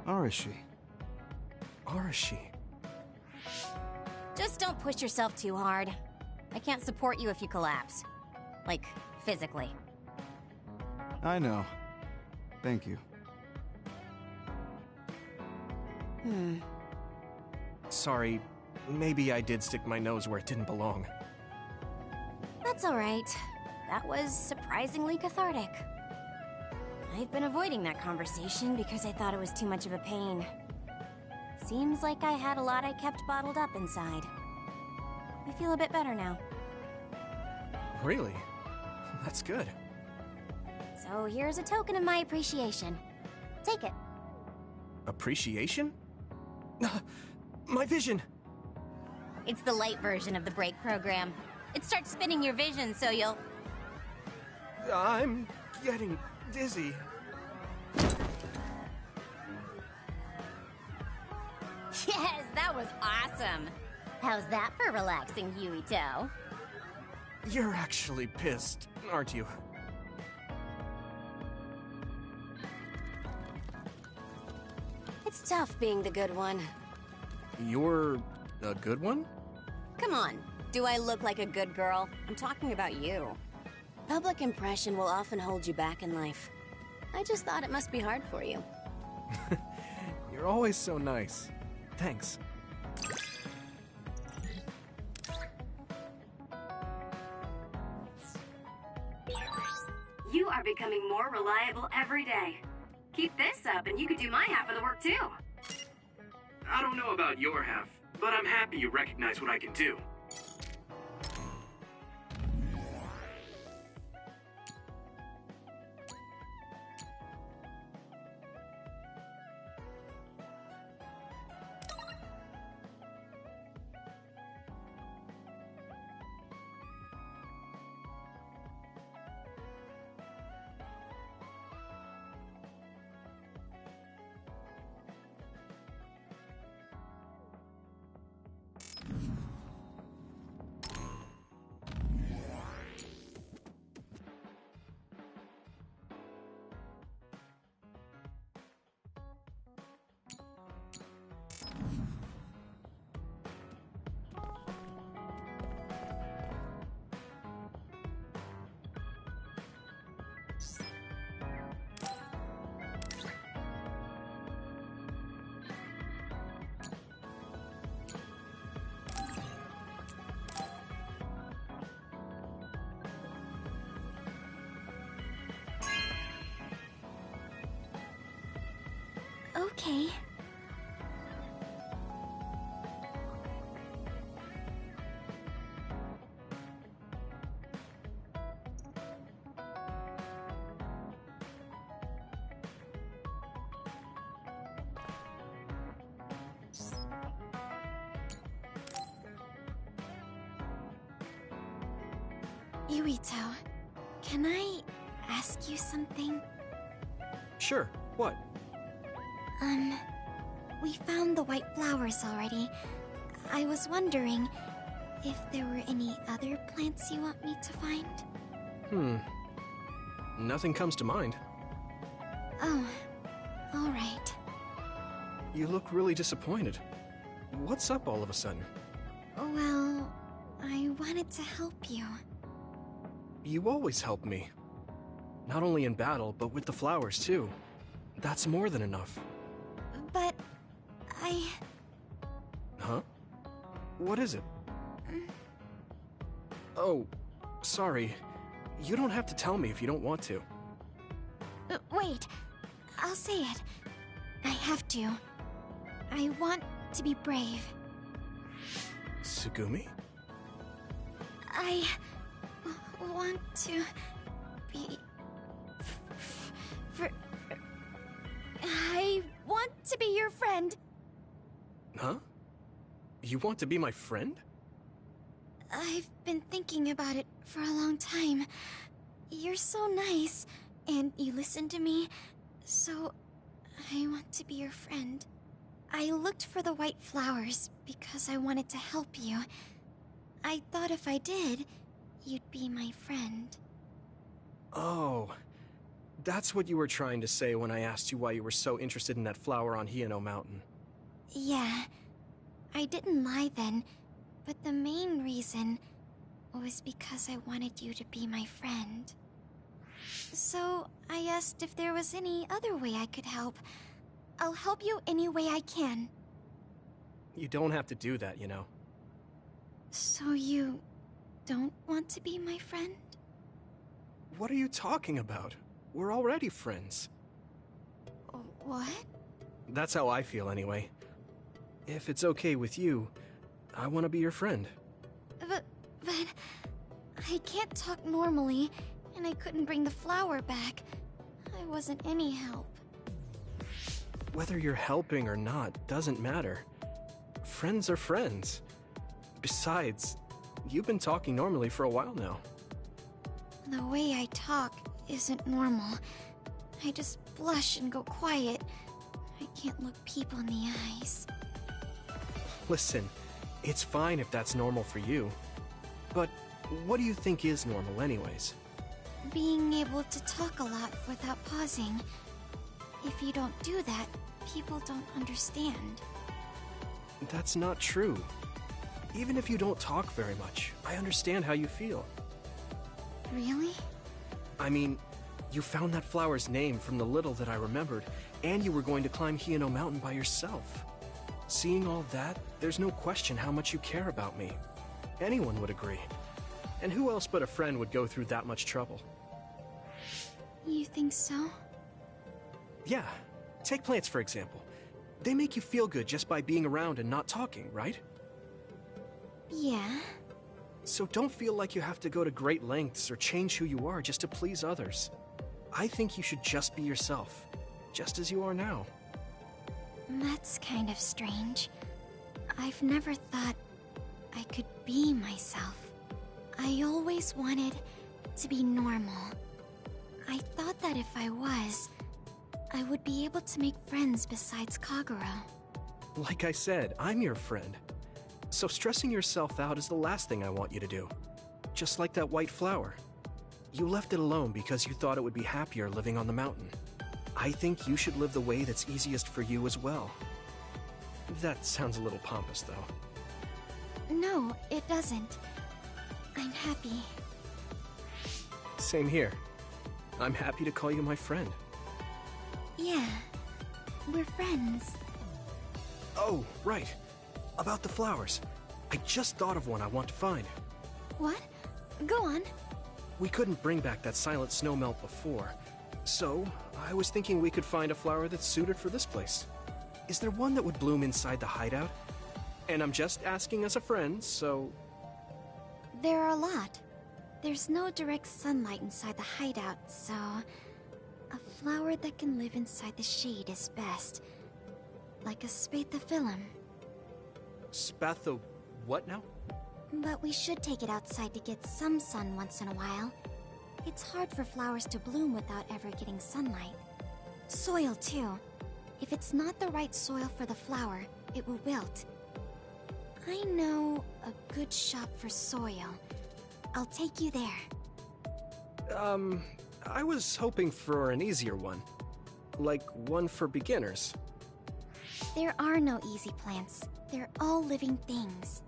Arashi. Arashi. Just don't push yourself too hard. I can't support you if you collapse. Like, physically. I know. Thank you. Sorry, maybe I did stick my nose where it didn't belong. That's alright. That was surprisingly cathartic. I've been avoiding that conversation because I thought it was too much of a pain. Seems like I had a lot I kept bottled up inside. I feel a bit better now. Really? That's good. So here's a token of my appreciation. Take it. Appreciation? My vision! It's the light version of the break program. It starts spinning your vision so you'll... I'm getting dizzy. Yes, that was awesome! How's that for relaxing, Yuito? You're actually pissed, aren't you? It's tough being the good one. You're a good one? Come on, do I look like a good girl? I'm talking about you. Public impression will often hold you back in life. I just thought it must be hard for you. You're always so nice. Thanks. You are becoming more reliable every day. Keep this up and you could do my half of the work too. I don't know about your half, but I'm happy you recognize what I can do. Okay. Yuito, can I ask you something? Sure, what? We found the white flowers already. I was wondering if there were any other plants you want me to find? Nothing comes to mind. Oh, alright. You look really disappointed. What's up all of a sudden? Well, I wanted to help you. You always help me. Not only in battle, but with the flowers too. That's more than enough. But Huh? What is it? Oh, sorry. You don't have to tell me if you don't want to. Wait, I'll say it. I have to. I want to be brave. Tsugumi? I want to be... I want to be your friend. Huh? You want to be my friend? I've been thinking about it for a long time. You're so nice, and you listen to me, so I want to be your friend. I looked for the white flowers because I wanted to help you. I thought if I did, you'd be my friend. Oh, that's what you were trying to say when I asked you why you were so interested in that flower on Hiyano Mountain. Yeah, I didn't lie then, but the main reason was because I wanted you to be my friend. So I asked if there was any other way I could help. I'll help you any way I can. You don't have to do that, you know. So you don't want to be my friend? What are you talking about? We're already friends. What? That's how I feel anyway. If it's okay with you, I want to be your friend. But I can't talk normally, and I couldn't bring the flower back. I wasn't any help. Whether you're helping or not doesn't matter. Friends are friends. Besides, you've been talking normally for a while now. The way I talk isn't normal. I just blush and go quiet. I can't look people in the eyes. Listen, it's fine if that's normal for you. But what do you think is normal anyways? Being able to talk a lot without pausing. If you don't do that, people don't understand. That's not true. Even if you don't talk very much, I understand how you feel. Really? I mean, you found that flower's name from the little that I remembered, and you were going to climb Hiyano Mountain by yourself. Seeing all that, there's no question how much you care about me. Anyone would agree. And who else but a friend would go through that much trouble? You think so? Yeah. Take plants, for example. They make you feel good just by being around and not talking, right? Yeah. So don't feel like you have to go to great lengths or change who you are just to please others. I think you should just be yourself, just as you are now. That's kind of strange. I've never thought I could be myself. I always wanted to be normal. I thought that if I was, I would be able to make friends besides Kagura. Like I said, I'm your friend. So stressing yourself out is the last thing I want you to do. Just like that white flower. You left it alone because you thought it would be happier living on the mountain. I think you should live the way that's easiest for you as well. That sounds a little pompous, though. No, it doesn't. I'm happy. Same here. I'm happy to call you my friend. Yeah, we're friends. Oh, right. About the flowers. I just thought of one I want to find. What? Go on. We couldn't bring back that silent snowmelt before, so I was thinking we could find a flower that's suited for this place. Is there one that would bloom inside the hideout? And I'm just asking as a friend, so... There are a lot. There's no direct sunlight inside the hideout, so... a flower that can live inside the shade is best. Like a spathiphyllum. Spatho... what now? But we should take it outside to get some sun once in a while. It's hard for flowers to bloom without ever getting sunlight. Soil, too. If it's not the right soil for the flower, it will wilt. I know a good shop for soil. I'll take you there. I was hoping for an easier one. Like one for beginners. There are no easy plants. They're all living things.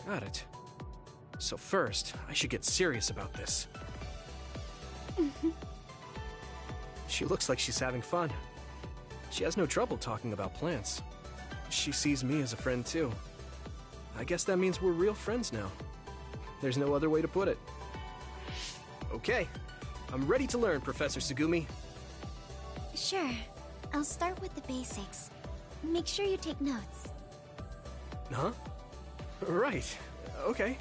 Got it. So first, I should get serious about this. She looks like she's having fun. She has no trouble talking about plants. She sees me as a friend too. I guess that means we're real friends now. There's no other way to put it. Okay, I'm ready to learn, Professor Tsugumi. Sure. I'll start with the basics. Make sure you take notes. Huh? Right. Okay.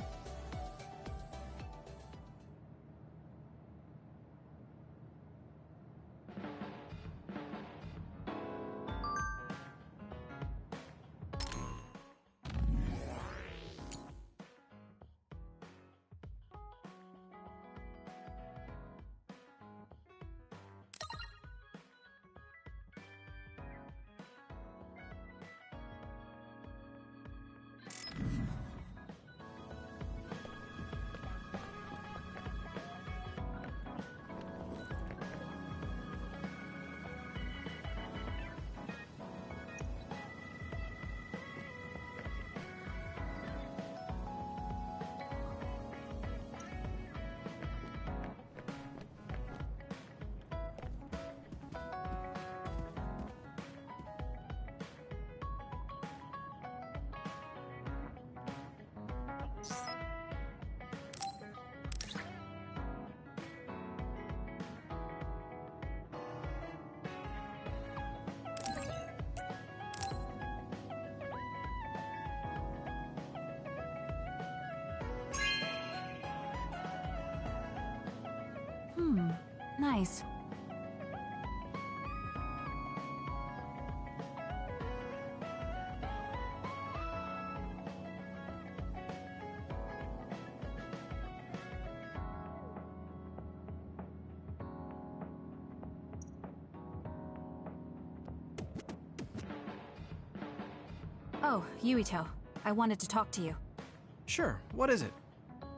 Nice. Oh, Yuito. I wanted to talk to you. Sure, what is it?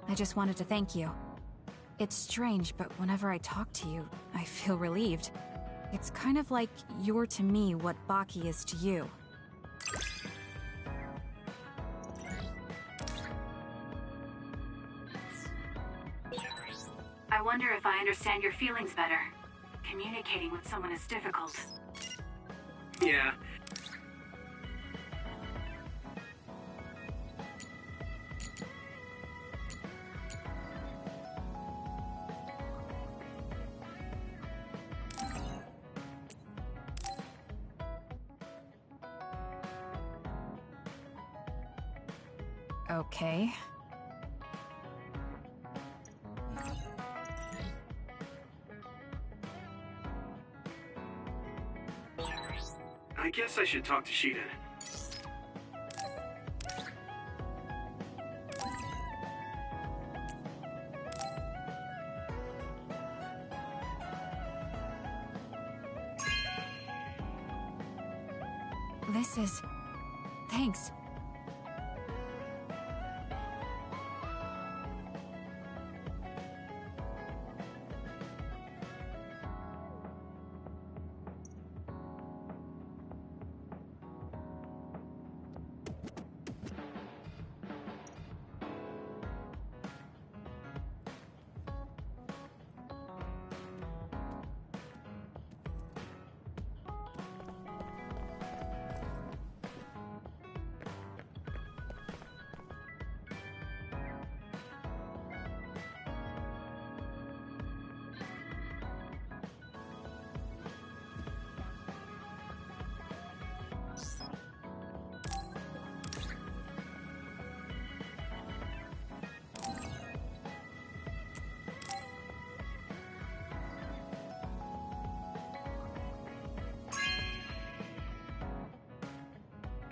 I just wanted to thank you. It's strange, but whenever I talk to you, I feel relieved. It's kind of like you're to me what Baki is to you. I wonder if I understand your feelings better. Communicating with someone is difficult. Yeah. Okay. I guess I should talk to Shiden. This is... Thanks.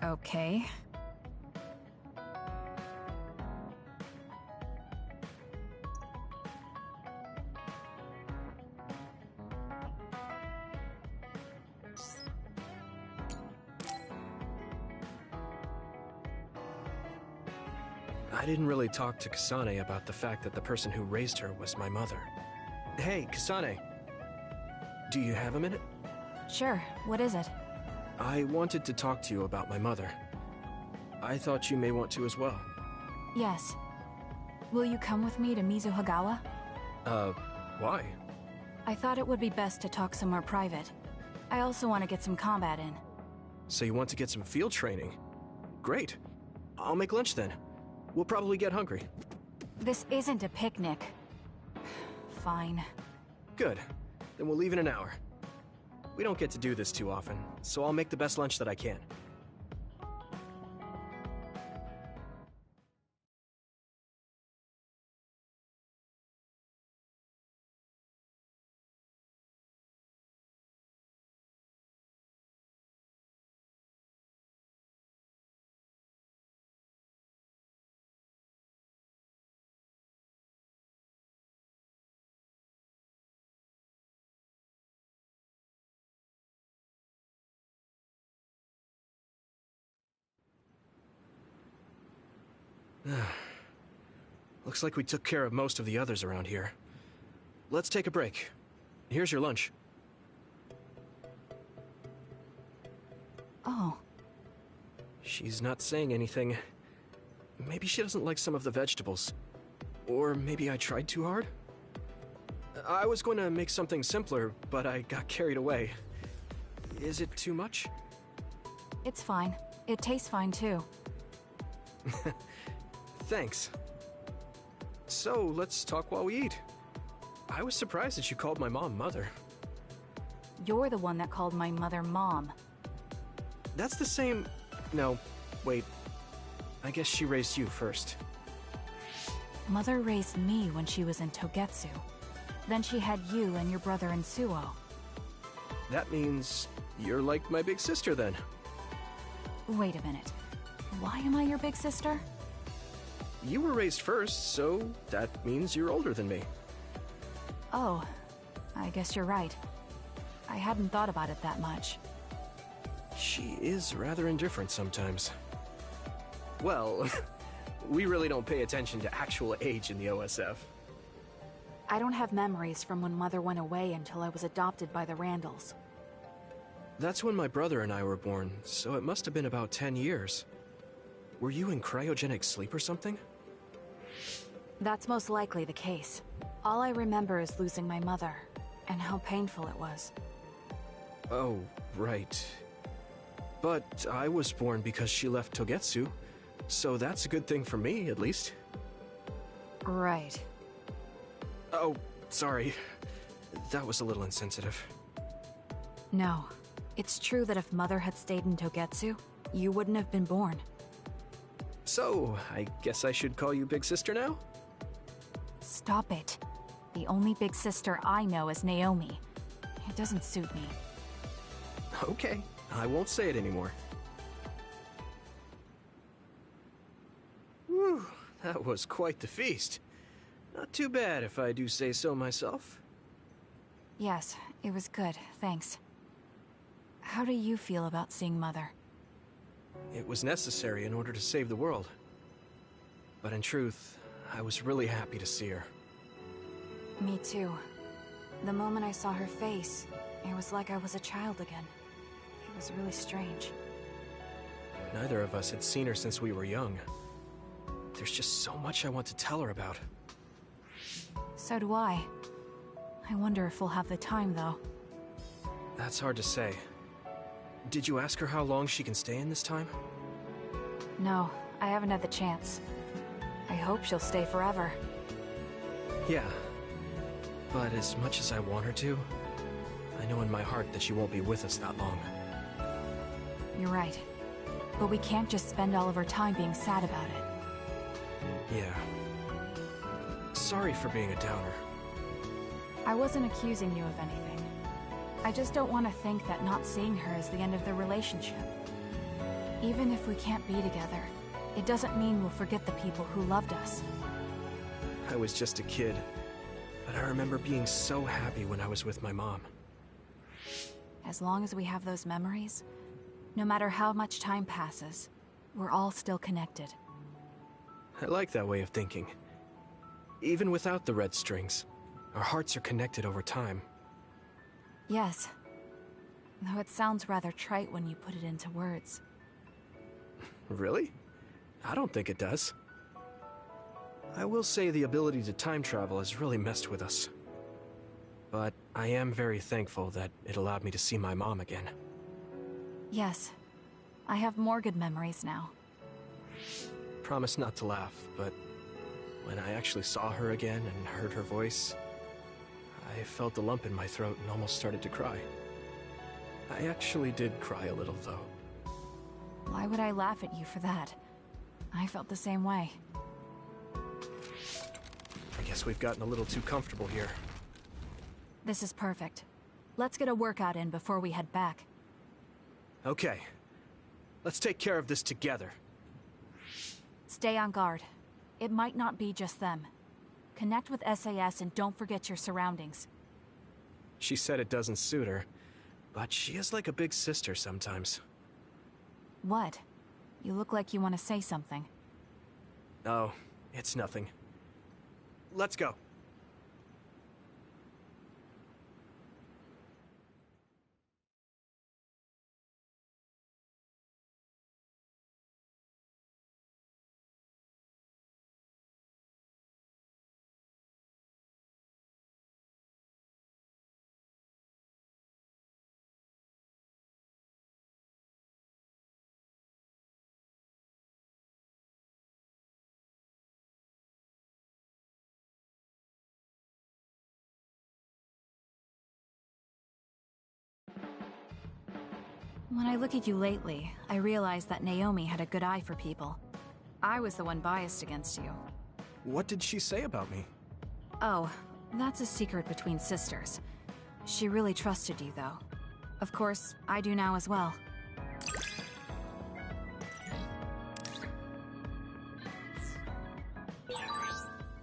Okay. I didn't really talk to Kasane about the fact that the person who raised her was my mother. Hey, Kasane. Do you have a minute? Sure, what is it? I wanted to talk to you about my mother. I thought you may want to as well. Yes. Will you come with me to Mizuhagawa? Why? I thought it would be best to talk somewhere private. I also want to get some combat in. So you want to get some field training? Great. I'll make lunch then. We'll probably get hungry. This isn't a picnic. Fine. Good. Then we'll leave in an hour. We don't get to do this too often, so I'll make the best lunch that I can. Looks like we took care of most of the others around here. Let's take a break. Here's your lunch. Oh. She's not saying anything. Maybe she doesn't like some of the vegetables. Or maybe I tried too hard? I was going to make something simpler, but I got carried away. Is it too much? It's fine. It tastes fine too. Thanks. So, let's talk while we eat. I was surprised that you called my mom Mother. You're the one that called my mother Mom. That's the same... No, wait. I guess she raised you first. Mother raised me when she was in Togetsu. Then she had you and your brother in Suo. That means you're like my big sister then. Wait a minute. Why am I your big sister? You were raised first, so that means you're older than me. Oh, I guess you're right. I hadn't thought about it that much. She is rather indifferent sometimes. Well, we really don't pay attention to actual age in the OSF. I don't have memories from when Mother went away until I was adopted by the Randalls. That's when my brother and I were born, so it must have been about 10 years. Were you in cryogenic sleep or something? That's most likely the case. All I remember is losing my mother, and how painful it was. Oh, right. But I was born because she left Togetsu, so that's a good thing for me, at least. Right. Oh, sorry. That was a little insensitive. No. It's true that if Mother had stayed in Togetsu, you wouldn't have been born. So, I guess I should call you Big Sister now? Stop it. The only big sister I know is Naomi. It doesn't suit me. Okay, I won't say it anymore. Whew, that was quite the feast. Not too bad if I do say so myself. Yes, it was good, thanks. How do you feel about seeing Mother? It was necessary in order to save the world. But in truth, I was really happy to see her. Me too. The moment I saw her face, it was like I was a child again. It was really strange. Neither of us had seen her since we were young. There's just so much I want to tell her about. So do I. I wonder if we'll have the time, though. That's hard to say. Did you ask her how long she can stay in this time? No, I haven't had the chance. I hope she'll stay forever. Yeah. But as much as I want her to, I know in my heart that she won't be with us that long. You're right. But we can't just spend all of our time being sad about it. Yeah. Sorry for being a downer. I wasn't accusing you of anything. I just don't want to think that not seeing her is the end of the relationship. Even if we can't be together, it doesn't mean we'll forget the people who loved us. I was just a kid, but I remember being so happy when I was with my mom. As long as we have those memories, no matter how much time passes, we're all still connected. I like that way of thinking. Even without the red strings, our hearts are connected over time. Yes. Though it sounds rather trite when you put it into words. Really? I don't think it does. I will say the ability to time travel has really messed with us. But I am very thankful that it allowed me to see my mom again. Yes. I have more good memories now. Promise not to laugh, but when I actually saw her again and heard her voice, I felt a lump in my throat and almost started to cry. I actually did cry a little, though. Why would I laugh at you for that? I felt the same way. I guess we've gotten a little too comfortable here. This is perfect. Let's get a workout in before we head back. Okay. Let's take care of this together. Stay on guard. It might not be just them. Connect with SAS and don't forget your surroundings. She said it doesn't suit her, but she is like a big sister sometimes. What? You look like you want to say something. Oh, it's nothing. Let's go. When I look at you lately, I realize that Naomi had a good eye for people. I was the one biased against you. What did she say about me? Oh, that's a secret between sisters. She really trusted you, though. Of course, I do now as well.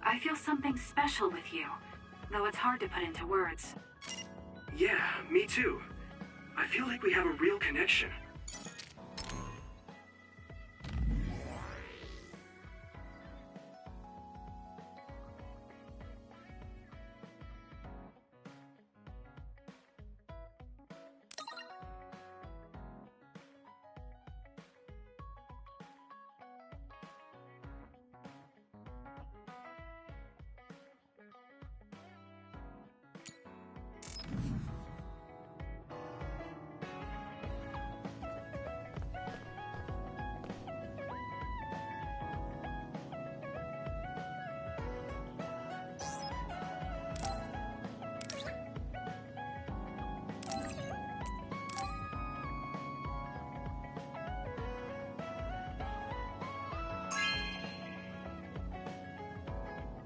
I feel something special with you, though it's hard to put into words. Yeah, me too. I feel like we have a real connection.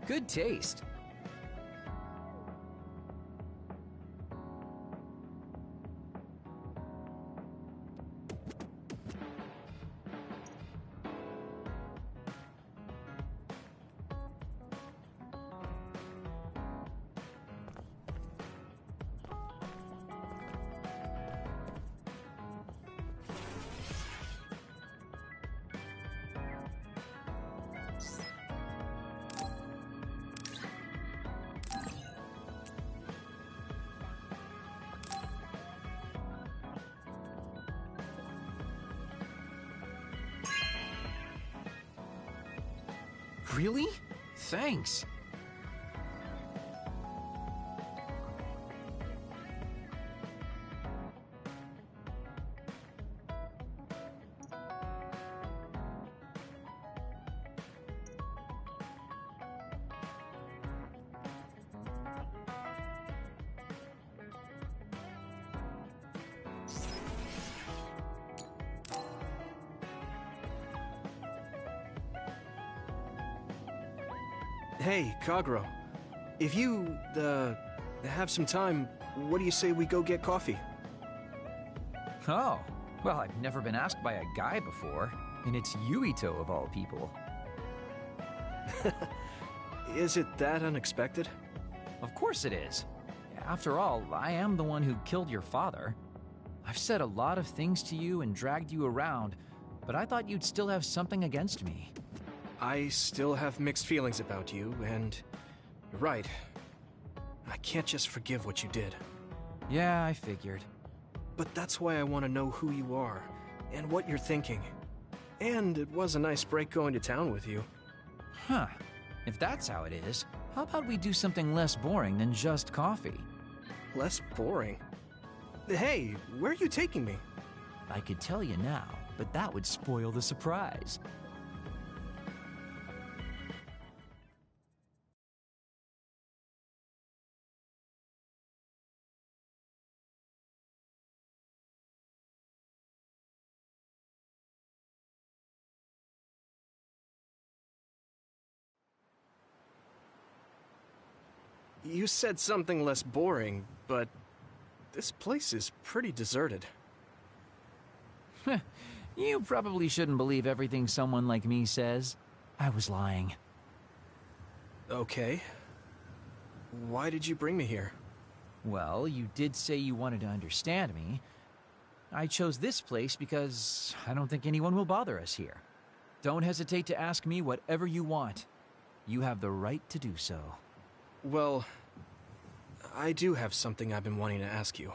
Good taste. Really? Thanks. Hey, Kagero. If you, have some time, what do you say we go get coffee? Oh, Well, I've never been asked by a guy before, and it's Yuito of all people. Is it that unexpected? Of course it is. After all, I am the one who killed your father. I've said a lot of things to you and dragged you around, but I thought you'd still have something against me. I still have mixed feelings about you, and you're right. I can't just forgive what you did. Yeah, I figured. But that's why I want to know who you are, and what you're thinking. And it was a nice break going to town with you. Huh. If that's how it is, how about we do something less boring than just coffee? Less boring? Hey, where are you taking me? I could tell you now, but that would spoil the surprise. You said something less boring, but this place is pretty deserted. You probably shouldn't believe everything someone like me says. I was lying. Okay. Why did you bring me here? Well, you did say you wanted to understand me. I chose this place because I don't think anyone will bother us here. Don't hesitate to ask me whatever you want. You have the right to do so. Well, I do have something I've been wanting to ask you.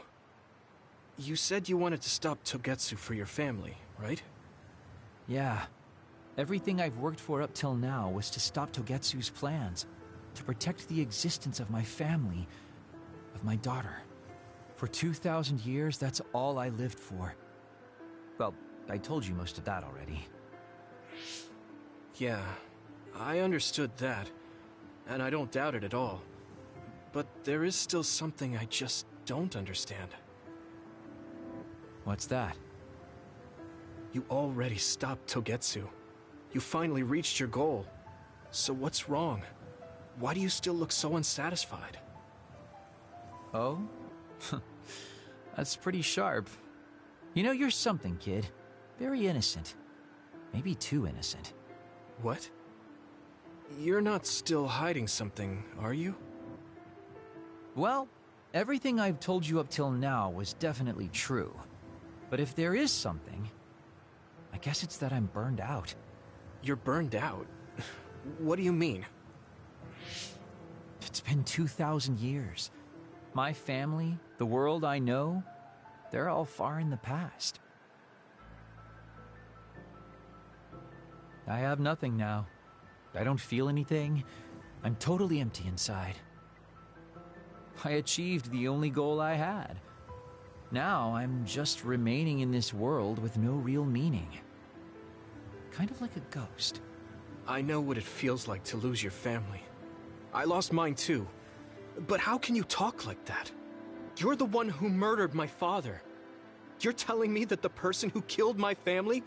You said you wanted to stop Togetsu for your family, right? Yeah. Everything I've worked for up till now was to stop Togetsu's plans, to protect the existence of my family, of my daughter. For 2,000 years, that's all I lived for. Well, I told you most of that already. Yeah, I understood that, and I don't doubt it at all. But there is still something I just don't understand. What's that? You already stopped Togetsu. You finally reached your goal. So what's wrong? Why do you still look so unsatisfied? Oh? That's pretty sharp. You know, you're something, kid. Very innocent. Maybe too innocent. What? You're not still hiding something, are you? Well, everything I've told you up till now was definitely true. But if there is something, I guess it's that I'm burned out. You're burned out? What do you mean? It's been 2,000 years. My family, the world I know, they're all far in the past. I have nothing now. I don't feel anything. I'm totally empty inside. I achieved the only goal I had. Now I'm just remaining in this world with no real meaning. Kind of like a ghost. I know what it feels like to lose your family. I lost mine too. But how can you talk like that? You're the one who murdered my father. You're telling me that the person who killed my family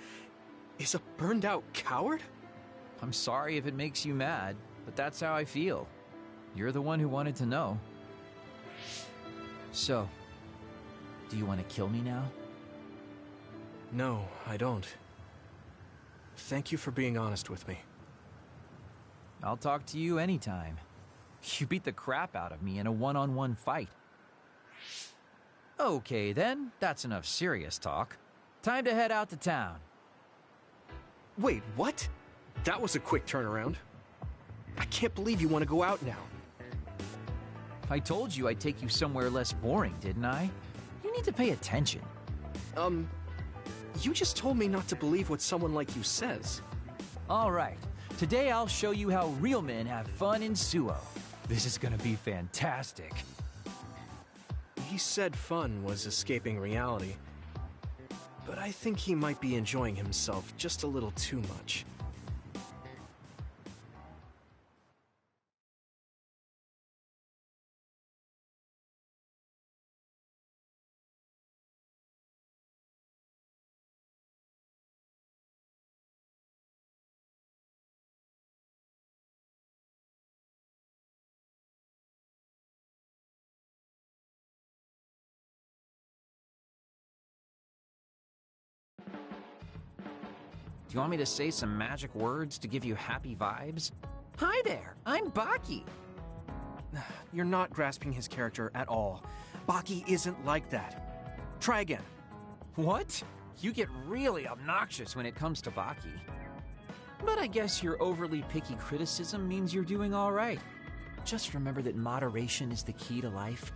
is a burned-out coward? I'm sorry if it makes you mad, but that's how I feel. You're the one who wanted to know. So, do you want to kill me now? No, I don't. Thank you for being honest with me. I'll talk to you anytime. You beat the crap out of me in a one-on-one fight. Okay then, that's enough serious talk. Time to head out to town. Wait, what? That was a quick turnaround. I can't believe you want to go out now. I told you I'd take you somewhere less boring, didn't I? You need to pay attention. You just told me not to believe what someone like you says. All right. Today I'll show you how real men have fun in Suo. This is gonna be fantastic. He said fun was escaping reality. But I think he might be enjoying himself just a little too much. Do you want me to say some magic words to give you happy vibes? Hi there, I'm Baki. You're not grasping his character at all. Baki isn't like that. Try again. What? You get really obnoxious when it comes to Baki. But I guess your overly picky criticism means you're doing all right. Just remember that moderation is the key to life.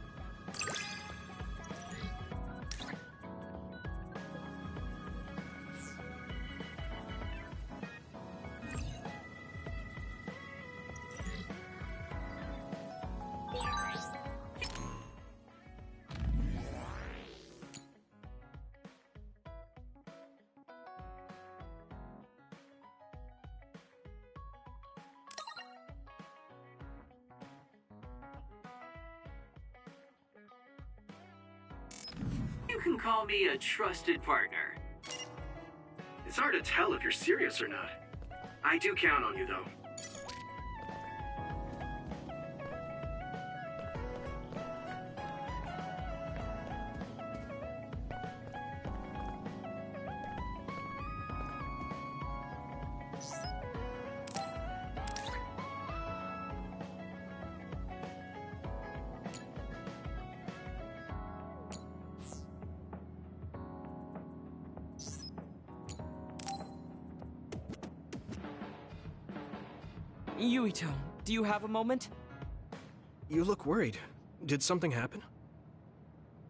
You can call me a trusted partner. It's hard to tell if you're serious or not. I do count on you, though. Yuito, do you have a moment? You look worried. Did something happen?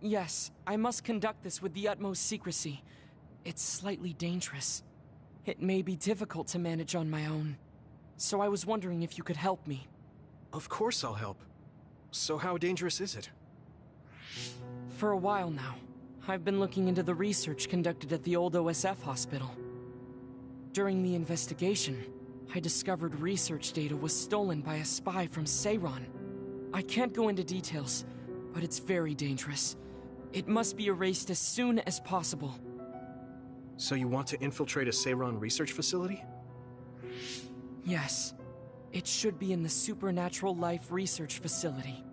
Yes, I must conduct this with the utmost secrecy. It's slightly dangerous. It may be difficult to manage on my own. So I was wondering if you could help me. Of course I'll help. So how dangerous is it? For a while now, I've been looking into the research conducted at the old OSF hospital. During the investigation, I discovered research data was stolen by a spy from Seiron. I can't go into details, but it's very dangerous. It must be erased as soon as possible. So you want to infiltrate a Seiron research facility? Yes. It should be in the Supernatural Life Research Facility.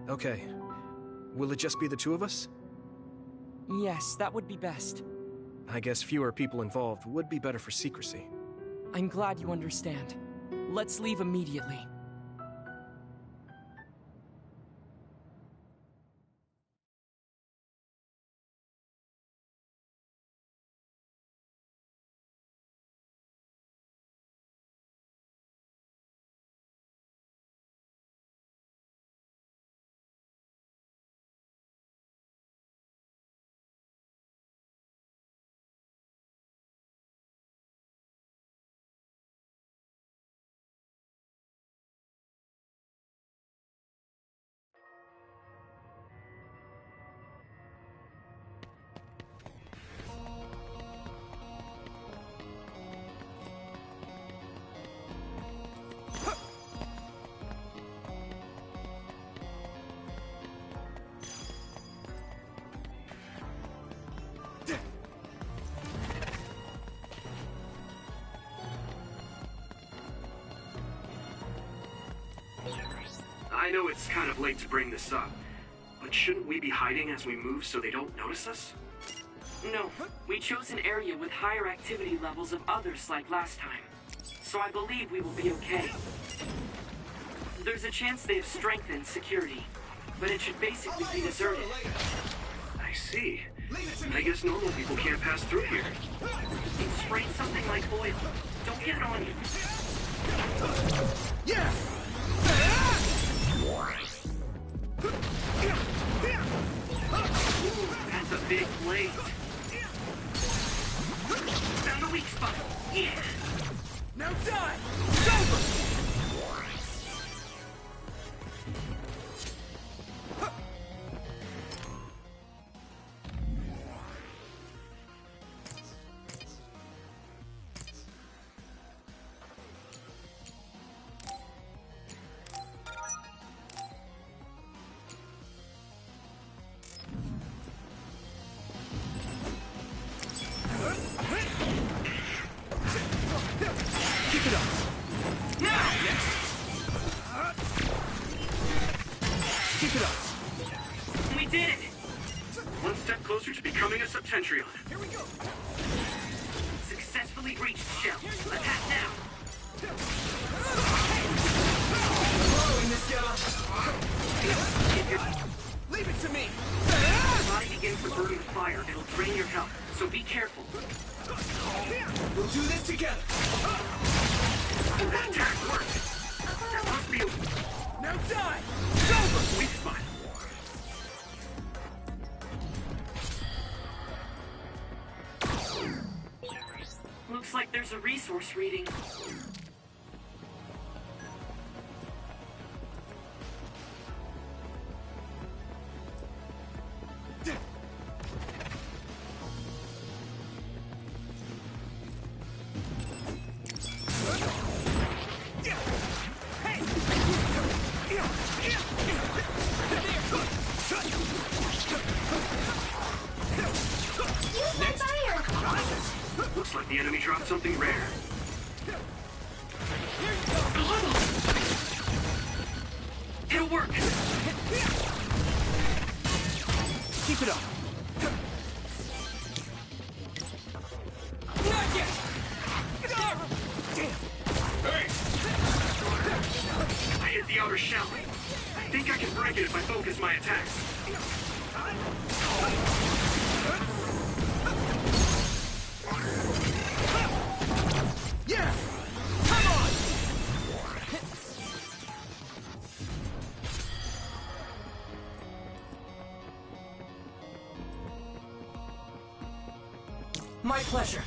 Okay. Will it just be the two of us? Yes, that would be best. I guess fewer people involved would be better for secrecy. I'm glad you understand. Let's leave immediately. I know it's kind of late to bring this up, but shouldn't we be hiding as we move so they don't notice us? No, we chose an area with higher activity levels of others like last time. So I believe we will be okay. There's a chance they have strengthened security, but it should basically be deserted. I see. I guess normal people can't pass through here. It sprayed something like oil. Don't get it on you. Yeah! That's a big blade. Found the weak spot. Yeah. Now die! It's over! Successfully We'll do this together! That attack worked! That must be a... Now die! It's over! Weak spot. Looks like there's a resource reading. Looks like the enemy dropped something rare. It'll work! Keep it up! Not yet! Damn! Hey! I hit the outer shell. I think I can break it if I focus my attacks. Yeah! Come on! My pleasure.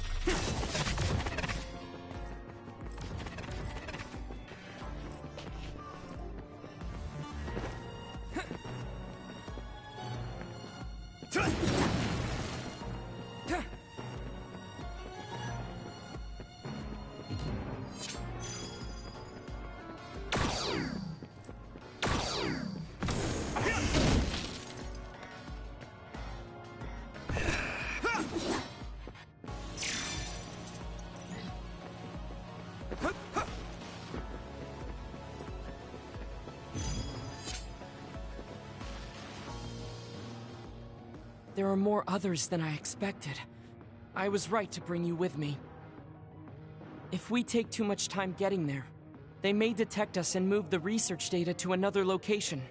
There are more others than I expected. I was right to bring you with me. If we take too much time getting there, they may detect us and move the research data to another location.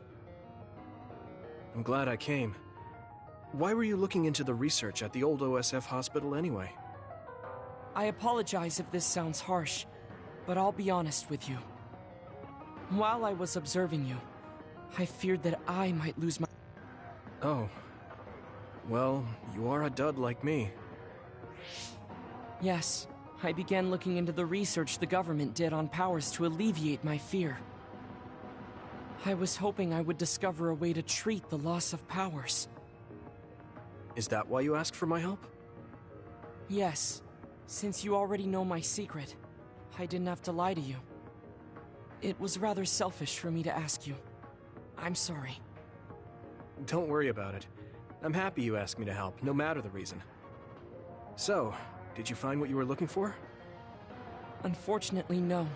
I'm glad I came. Why were you looking into the research at the old OSF hospital anyway? I apologize if this sounds harsh, but I'll be honest with you. While I was observing you, I feared that I might lose my... Oh. Well, you are a dud like me. Yes, I began looking into the research the government did on powers to alleviate my fear. I was hoping I would discover a way to treat the loss of powers. Is that why you asked for my help? Yes, since you already know my secret, I didn't have to lie to you. It was rather selfish for me to ask you. I'm sorry. Don't worry about it. I'm happy you asked me to help, no matter the reason. So, did you find what you were looking for? Unfortunately, no.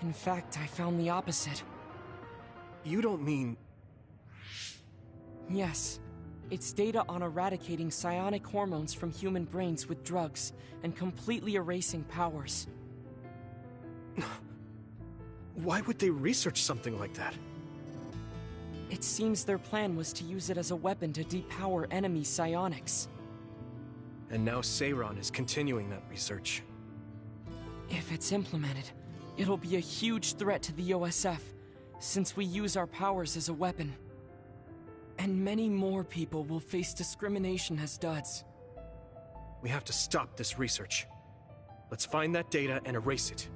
In fact, I found the opposite. You don't mean... Yes. It's data on eradicating psionic hormones from human brains with drugs and completely erasing powers. Why would they research something like that? It seems their plan was to use it as a weapon to depower enemy psionics. And now Seiron is continuing that research. If it's implemented, it'll be a huge threat to the OSF, since we use our powers as a weapon. And many more people will face discrimination as duds. We have to stop this research. Let's find that data and erase it.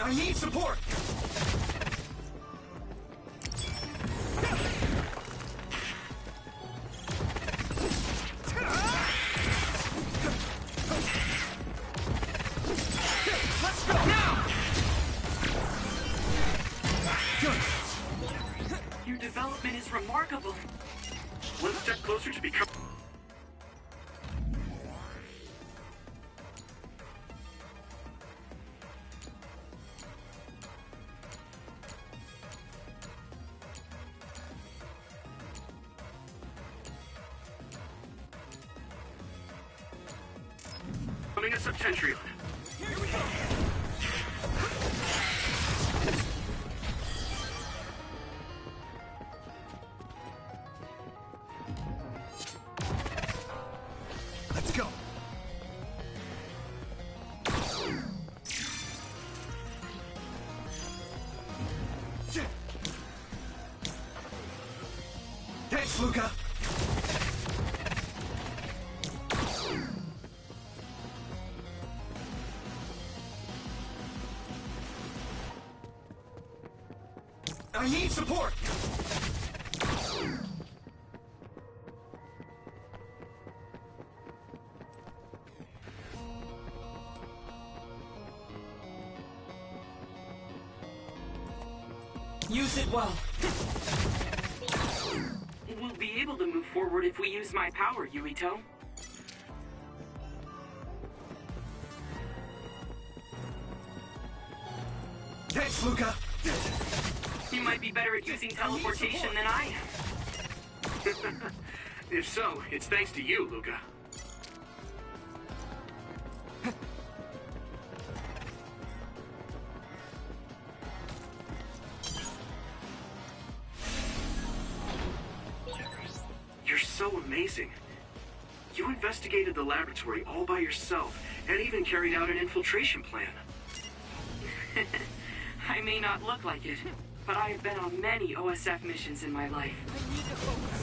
I need support! Let's go now! Good. Your development is remarkable. One step closer to become... Mess up Tentrion. Here we go! Let's go! Thanks, Luca! I need support! Use it well. We'll be able to move forward if we use my power, Yuito. Thanks, Luca! You might be better at using teleportation than I am. If so, it's thanks to you, Luca. You're so amazing. You investigated the laboratory all by yourself, and even carried out an infiltration plan. I may not look like it, but I have been on many OSF missions in my life.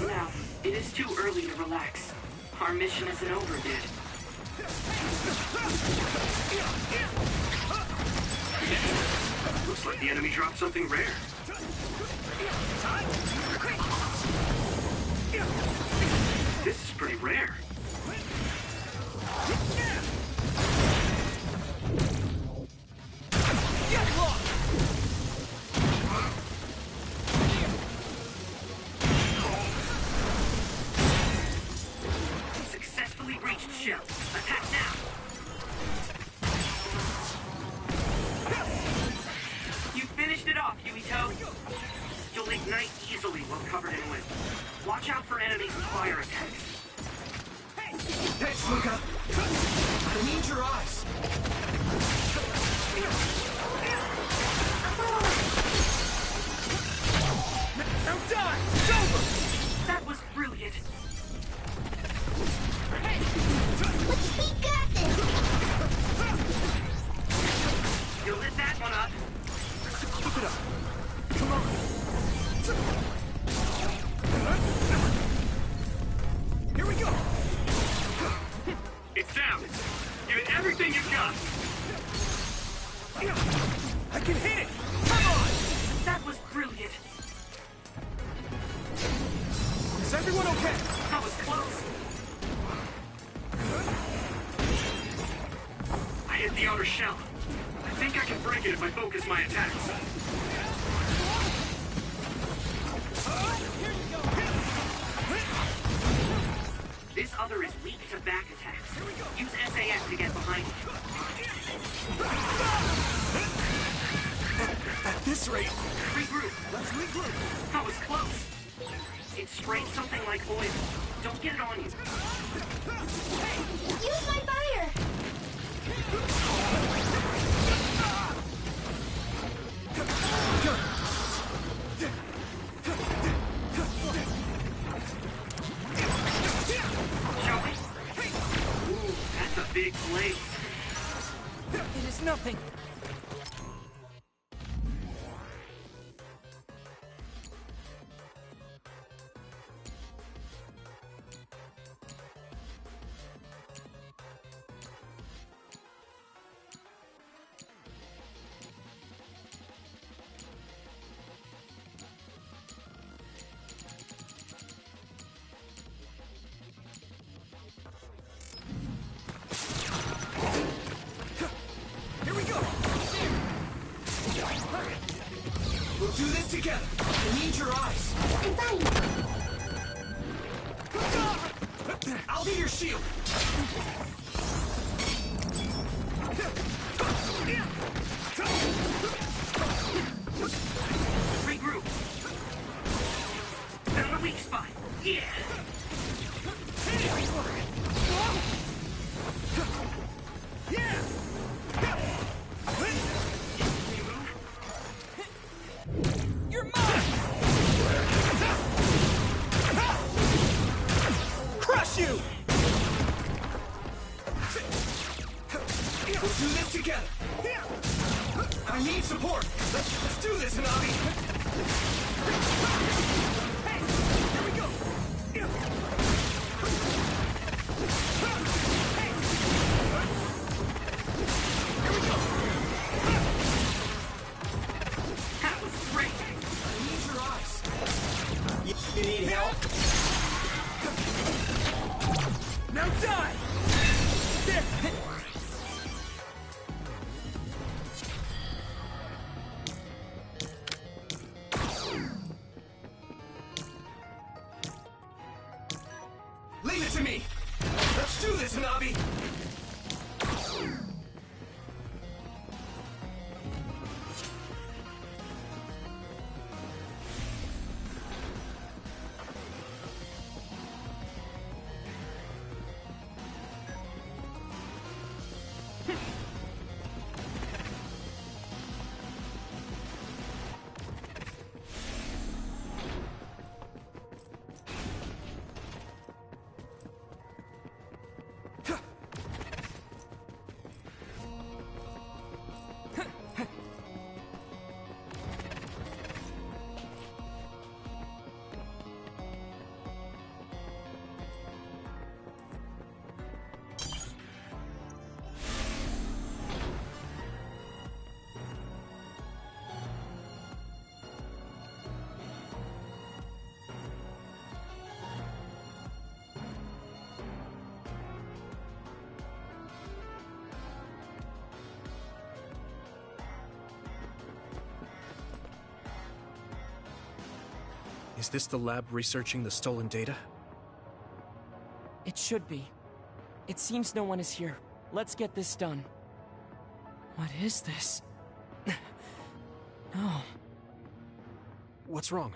Now, it is too early to relax. Our mission isn't over yet. Looks like the enemy dropped something rare. This is pretty rare. Successfully reached shell. Attack now! You finished it off, Yuito. You'll ignite easily while covered in wind. Watch out for enemies with fire attacks. Thanks, Luca! I need your eyes! Now die! It's over! That was brilliant! We got this! You lit that one up. Keep it up. Come on. Here we go! It's down. Give it everything you've got. I can hit it! Come on! That was brilliant. Is everyone okay? That was close. I hit the outer shell. I think I can break it if I focus my attacks. This other is weak to back attacks. Use SAS to get behind it. At this rate... Regroup. Let's regroup. That was close. It sprayed something like oil. Don't get it on you. Use my fire! Shall we? Ooh, that's a big blaze. It is nothing. We'll do this together. I need your eyes. I'm fine. I'll be your shield. Regroup. Found a weak spot. Yeah. We'll do this together! I need support! Let's do this, Hanabi! Hey! Here we go! Hey! Here we go! That was great! I need your eyes! You need help? Now die! There! Leave it to me! Let's do this, Hanabi! Is this the lab researching the stolen data? It should be. It seems no one is here. Let's get this done. What is this? No. What's wrong?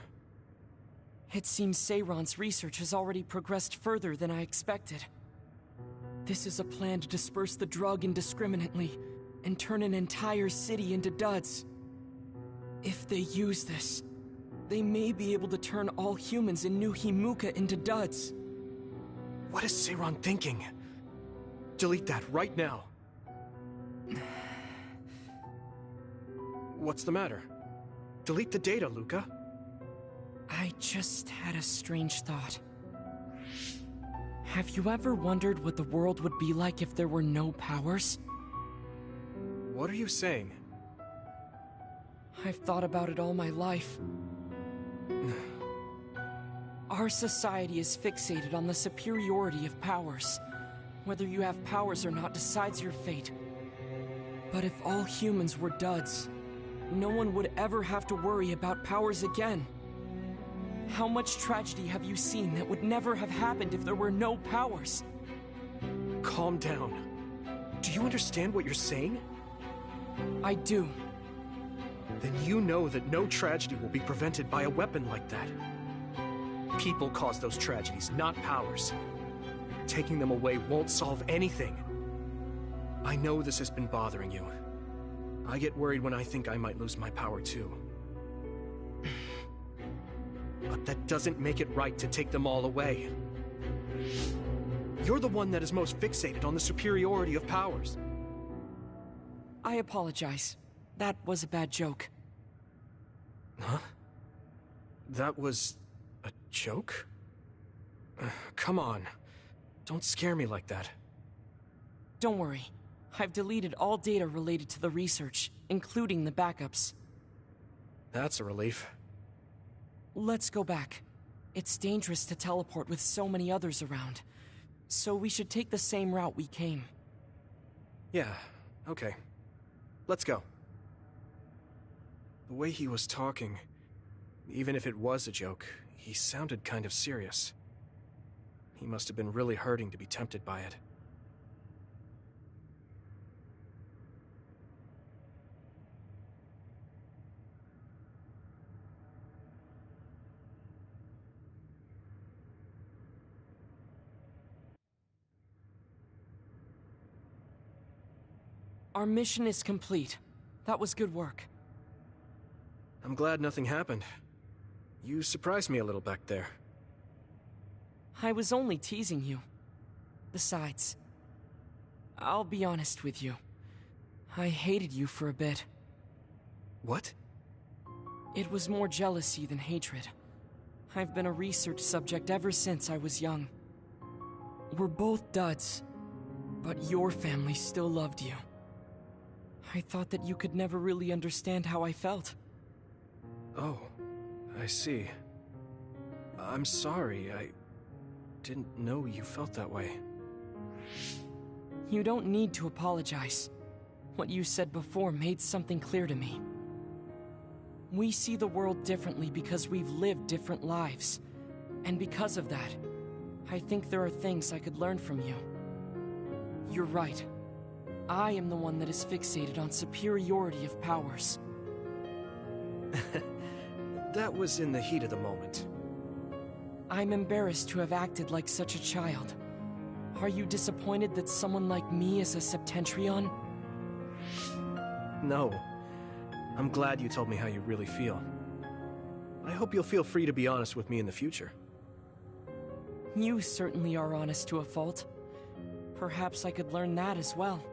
It seems Seiron's research has already progressed further than I expected. This is a plan to disperse the drug indiscriminately and turn an entire city into duds. If they use this, they may be able to turn all humans in New Himuka into duds. What is Seiron thinking? Delete that right now. What's the matter? Delete the data, Luca. I just had a strange thought. Have you ever wondered what the world would be like if there were no powers? What are you saying? I've thought about it all my life. Our society is fixated on the superiority of powers. Whether you have powers or not decides your fate. But if all humans were duds, no one would ever have to worry about powers again. How much tragedy have you seen that would never have happened if there were no powers? Calm down. Do you understand what you're saying? I do. Then you know that no tragedy will be prevented by a weapon like that. People cause those tragedies, not powers. Taking them away won't solve anything. I know this has been bothering you. I get worried when I think I might lose my power too. But that doesn't make it right to take them all away. You're the one that is most fixated on the superiority of powers. I apologize. That was a bad joke. Huh? That was a joke? Come on. Don't scare me like that. Don't worry. I've deleted all data related to the research, including the backups. That's a relief. Let's go back. It's dangerous to teleport with so many others around. So we should take the same route we came. Yeah, okay. Let's go. The way he was talking, even if it was a joke, he sounded kind of serious. He must have been really hurting to be tempted by it. Our mission is complete. That was good work. I'm glad nothing happened. You surprised me a little back there. I was only teasing you. Besides, I'll be honest with you. I hated you for a bit. What? It was more jealousy than hatred. I've been a research subject ever since I was young. We're both duds, but your family still loved you. I thought that you could never really understand how I felt. Oh, I see. I'm sorry, I didn't know you felt that way. You don't need to apologize. What you said before made something clear to me. We see the world differently because we've lived different lives. And because of that, I think there are things I could learn from you. You're right. I am the one that is fixated on superiority of powers. That was in the heat of the moment. I'm embarrassed to have acted like such a child. Are you disappointed that someone like me is a Septentrion? No. I'm glad you told me how you really feel. I hope you'll feel free to be honest with me in the future. You certainly are honest to a fault. Perhaps I could learn that as well.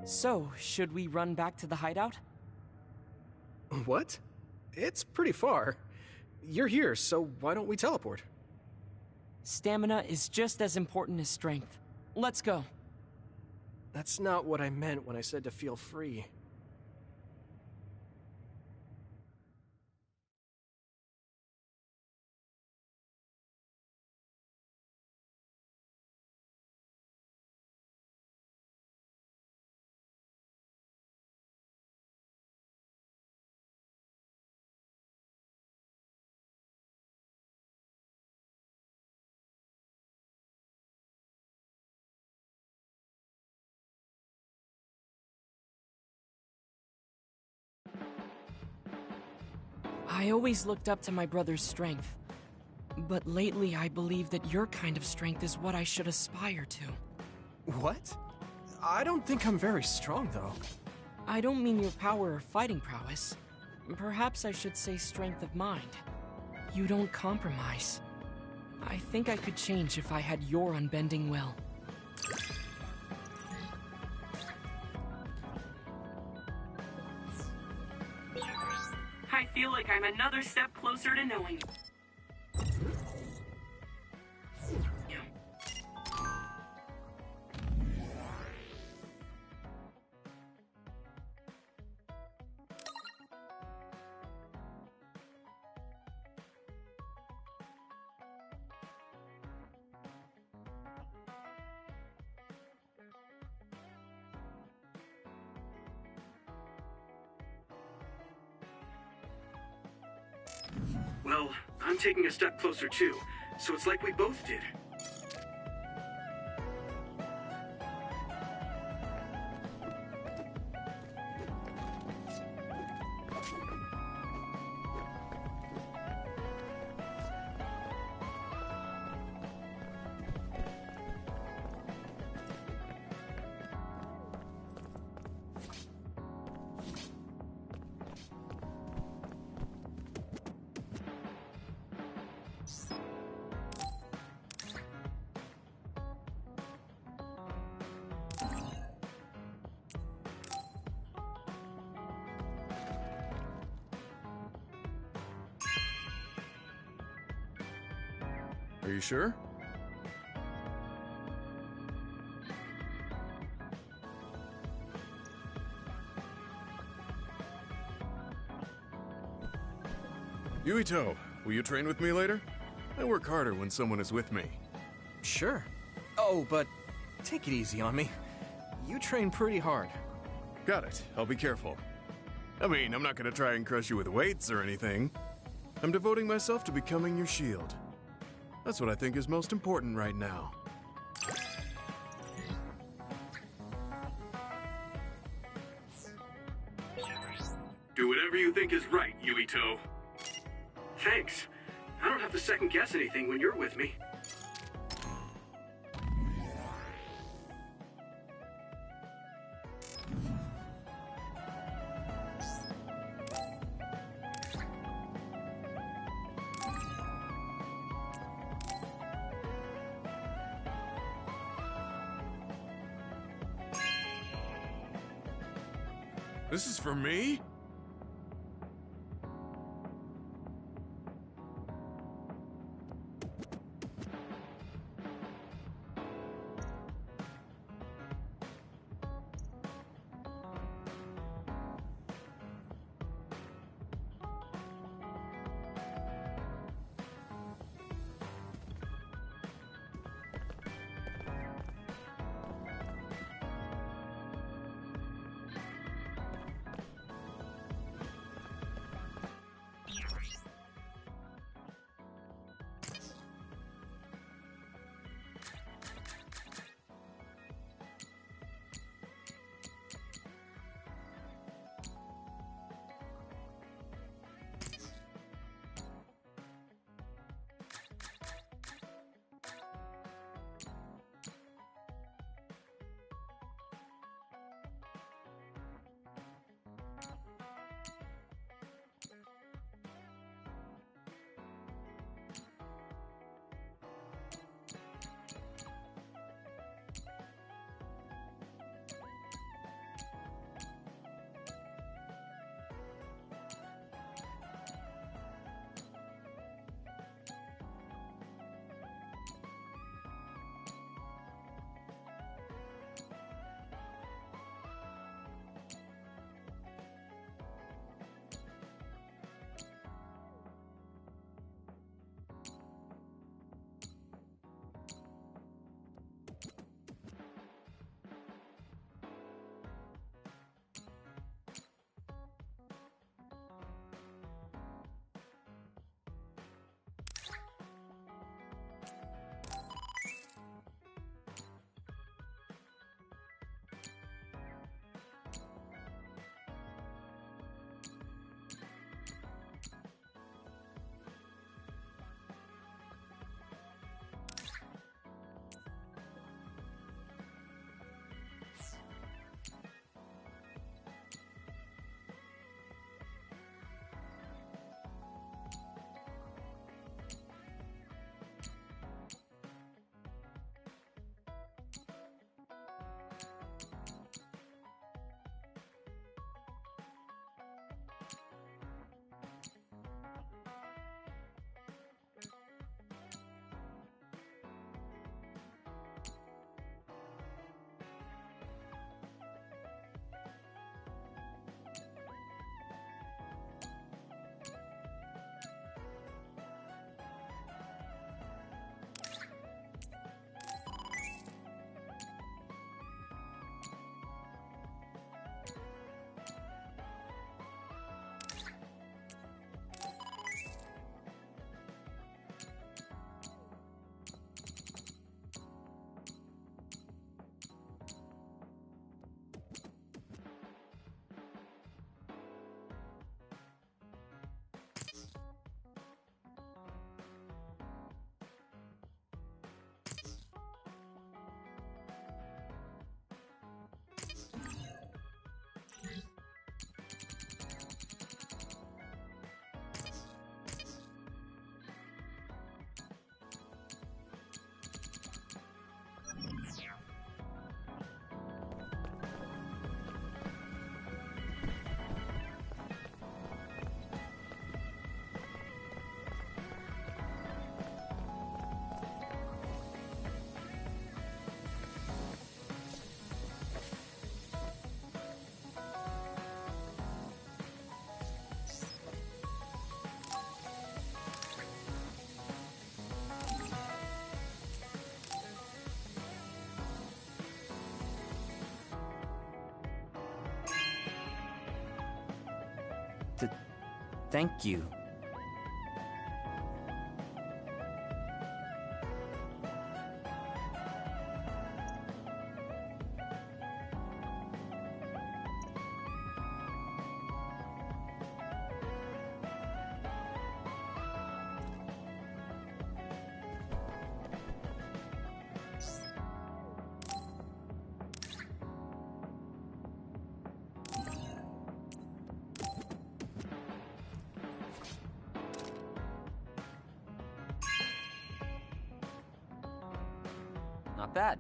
So, should we run back to the hideout? What? It's pretty far. You're here, so why don't we teleport? Stamina is just as important as strength. Let's go. That's not what I meant when I said to feel free. I always looked up to my brother's strength. But lately I believe that your kind of strength is what I should aspire to. What? I don't think I'm very strong, though. I don't mean your power or fighting prowess. Perhaps I should say strength of mind. You don't compromise. I think I could change if I had your unbending will. I feel like I'm another step closer to knowing you. Well, I'm taking a step closer too, so it's like we both did. Are you sure? Yuito, will you train with me later? I work harder when someone is with me. Sure. Oh, but take it easy on me. You train pretty hard. Got it. I'll be careful. I mean, I'm not gonna try and crush you with weights or anything. I'm devoting myself to becoming your shield. That's what I think is most important right now. Do whatever you think is right, Yuito. Thanks. I don't have to second guess anything when you're with me. This is for me? Thank you. Not bad.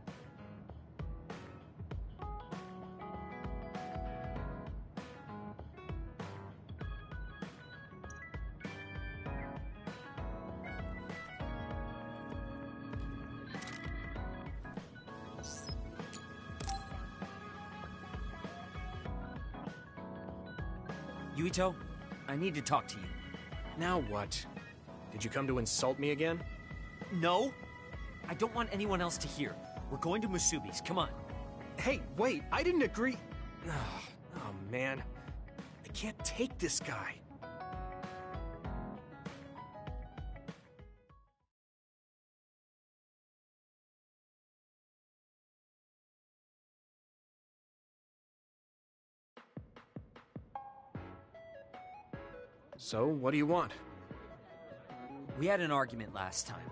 Yuito, I need to talk to you. Now what? Did you come to insult me again? No! I don't want anyone else to hear. We're going to Musubi's, come on. Hey, wait, I didn't agree. Oh, man. I can't take this guy. So, what do you want? We had an argument last time.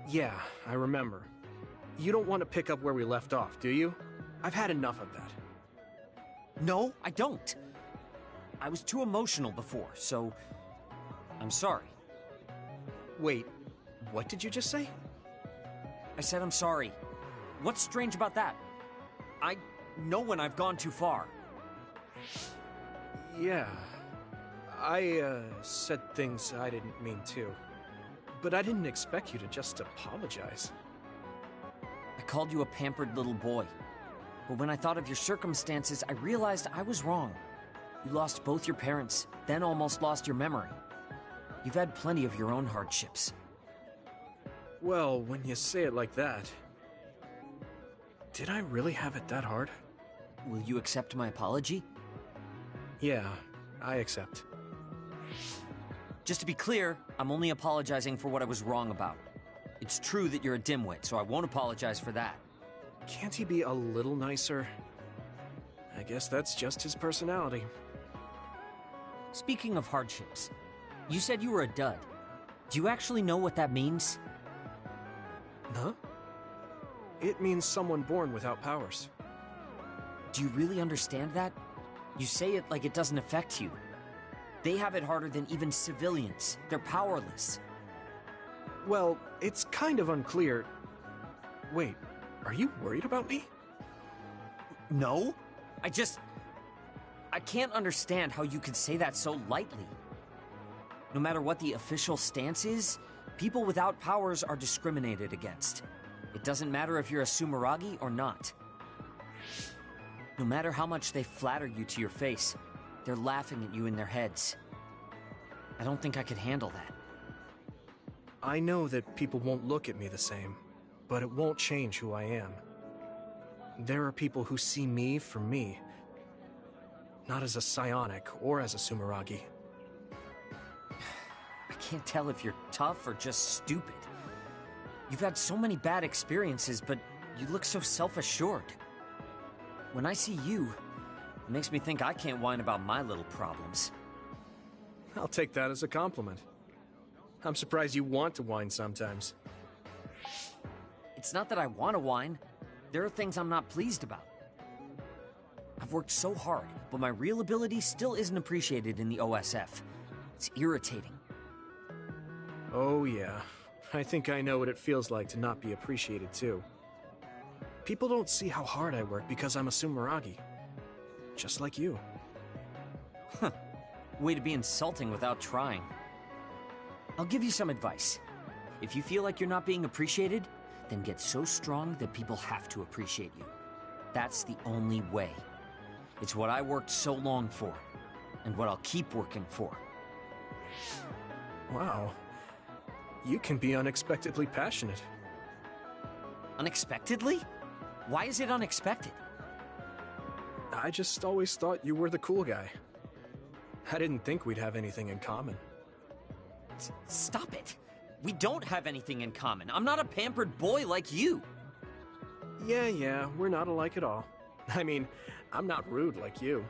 Yeah, I remember. You don't want to pick up where we left off, do you? I've had enough of that. No, I don't. I was too emotional before, so I'm sorry. Wait, what did you just say? I said I'm sorry. What's strange about that? I know when I've gone too far. Yeah. I said things I didn't mean to. But I didn't expect you to just apologize. I called you a pampered little boy. But when I thought of your circumstances, I realized I was wrong. You lost both your parents, then almost lost your memory. You've had plenty of your own hardships. Well, when you say it like that... Did I really have it that hard? Will you accept my apology? Yeah, I accept. Just to be clear, I'm only apologizing for what I was wrong about. It's true that you're a dimwit, so I won't apologize for that. Can't he be a little nicer? I guess that's just his personality. Speaking of hardships, you said you were a dud. Do you actually know what that means? Huh? It means someone born without powers. Do you really understand that? You say it like it doesn't affect you. They have it harder than even civilians. They're powerless. Well, it's kind of unclear. Wait, are you worried about me? No. I can't understand how you could say that so lightly. No matter what the official stance is, people without powers are discriminated against. It doesn't matter if you're a Sumeragi or not. No matter how much they flatter you to your face, they're laughing at you in their heads. I don't think I could handle that. I know that people won't look at me the same, but it won't change who I am. There are people who see me for me, not as a psionic or as a Sumeragi. I can't tell if you're tough or just stupid. You've had so many bad experiences, but you look so self-assured. When I see you, it makes me think I can't whine about my little problems. I'll take that as a compliment. I'm surprised you want to whine sometimes. It's not that I want to whine. There are things I'm not pleased about. I've worked so hard, but my real ability still isn't appreciated in the OSF. It's irritating. Oh yeah, I think I know what it feels like to not be appreciated too. People don't see how hard I work because I'm a Sumeragi. Just like you. Huh. Way to be insulting without trying. I'll give you some advice. If you feel like you're not being appreciated, then get so strong that people have to appreciate you. That's the only way. It's what I worked so long for, and what I'll keep working for. Wow. You can be unexpectedly passionate. Unexpectedly? Why is it unexpected? I just always thought you were the cool guy. I didn't think we'd have anything in common. Stop it! We don't have anything in common. I'm not a pampered boy like you. Yeah, we're not alike at all. I mean, I'm not rude like you.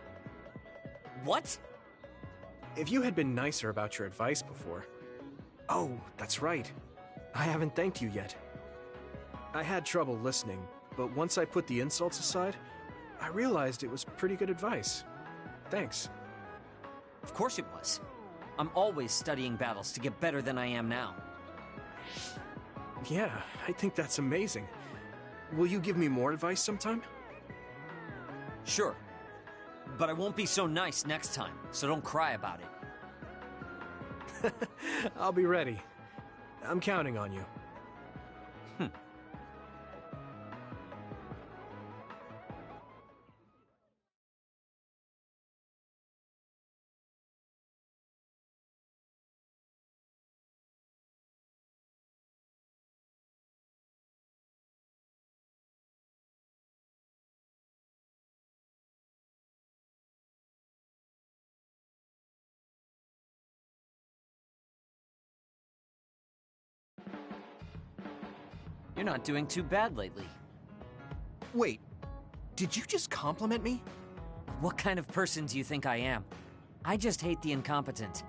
What? If you had been nicer about your advice before... Oh, that's right. I haven't thanked you yet. I had trouble listening, but once I put the insults aside, I realized it was pretty good advice. Thanks. Of course it was. I'm always studying battles to get better than I am now. Yeah, I think that's amazing. Will you give me more advice sometime? Sure. But I won't be so nice next time, so don't cry about it. I'll be ready. I'm counting on you. You're not doing too bad lately. Wait, did you just compliment me? What kind of person do you think I am? I just hate the incompetent.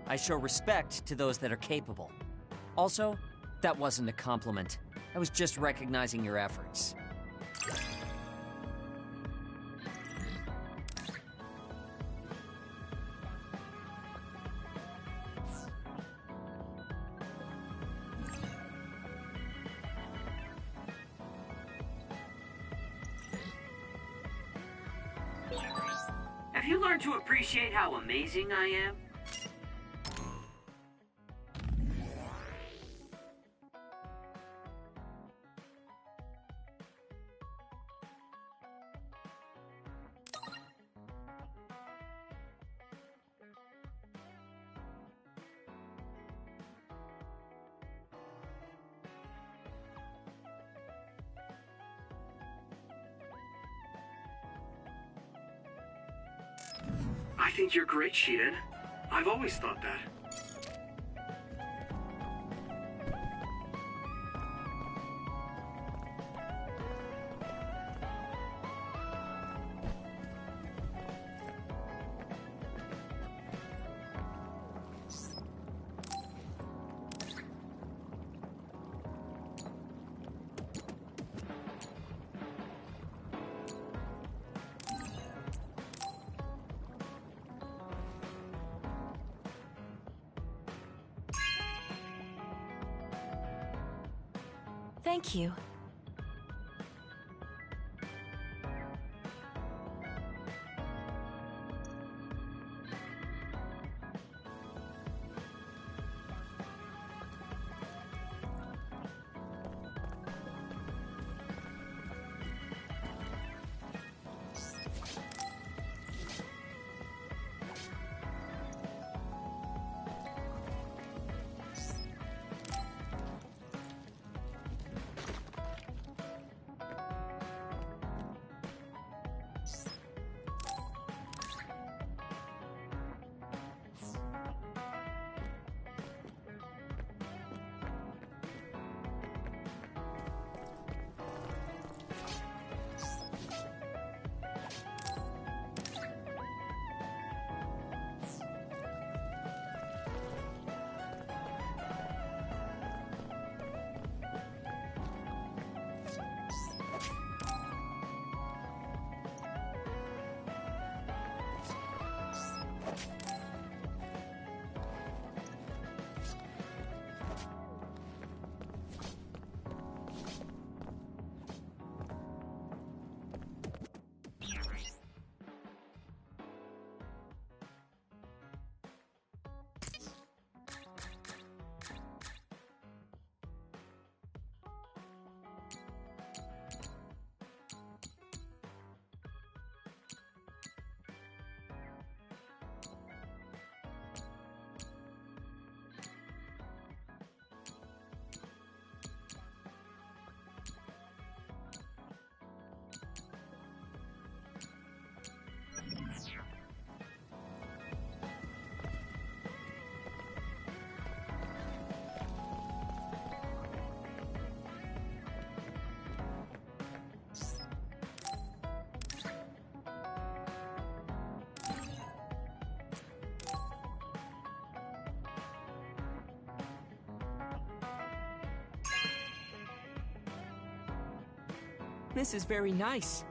I show respect to those that are capable. Also, that wasn't a compliment. I was just recognizing your efforts. Have you learned to appreciate how amazing I am? I think you're great, Shiden. I've always thought that. Thank you. This is very nice.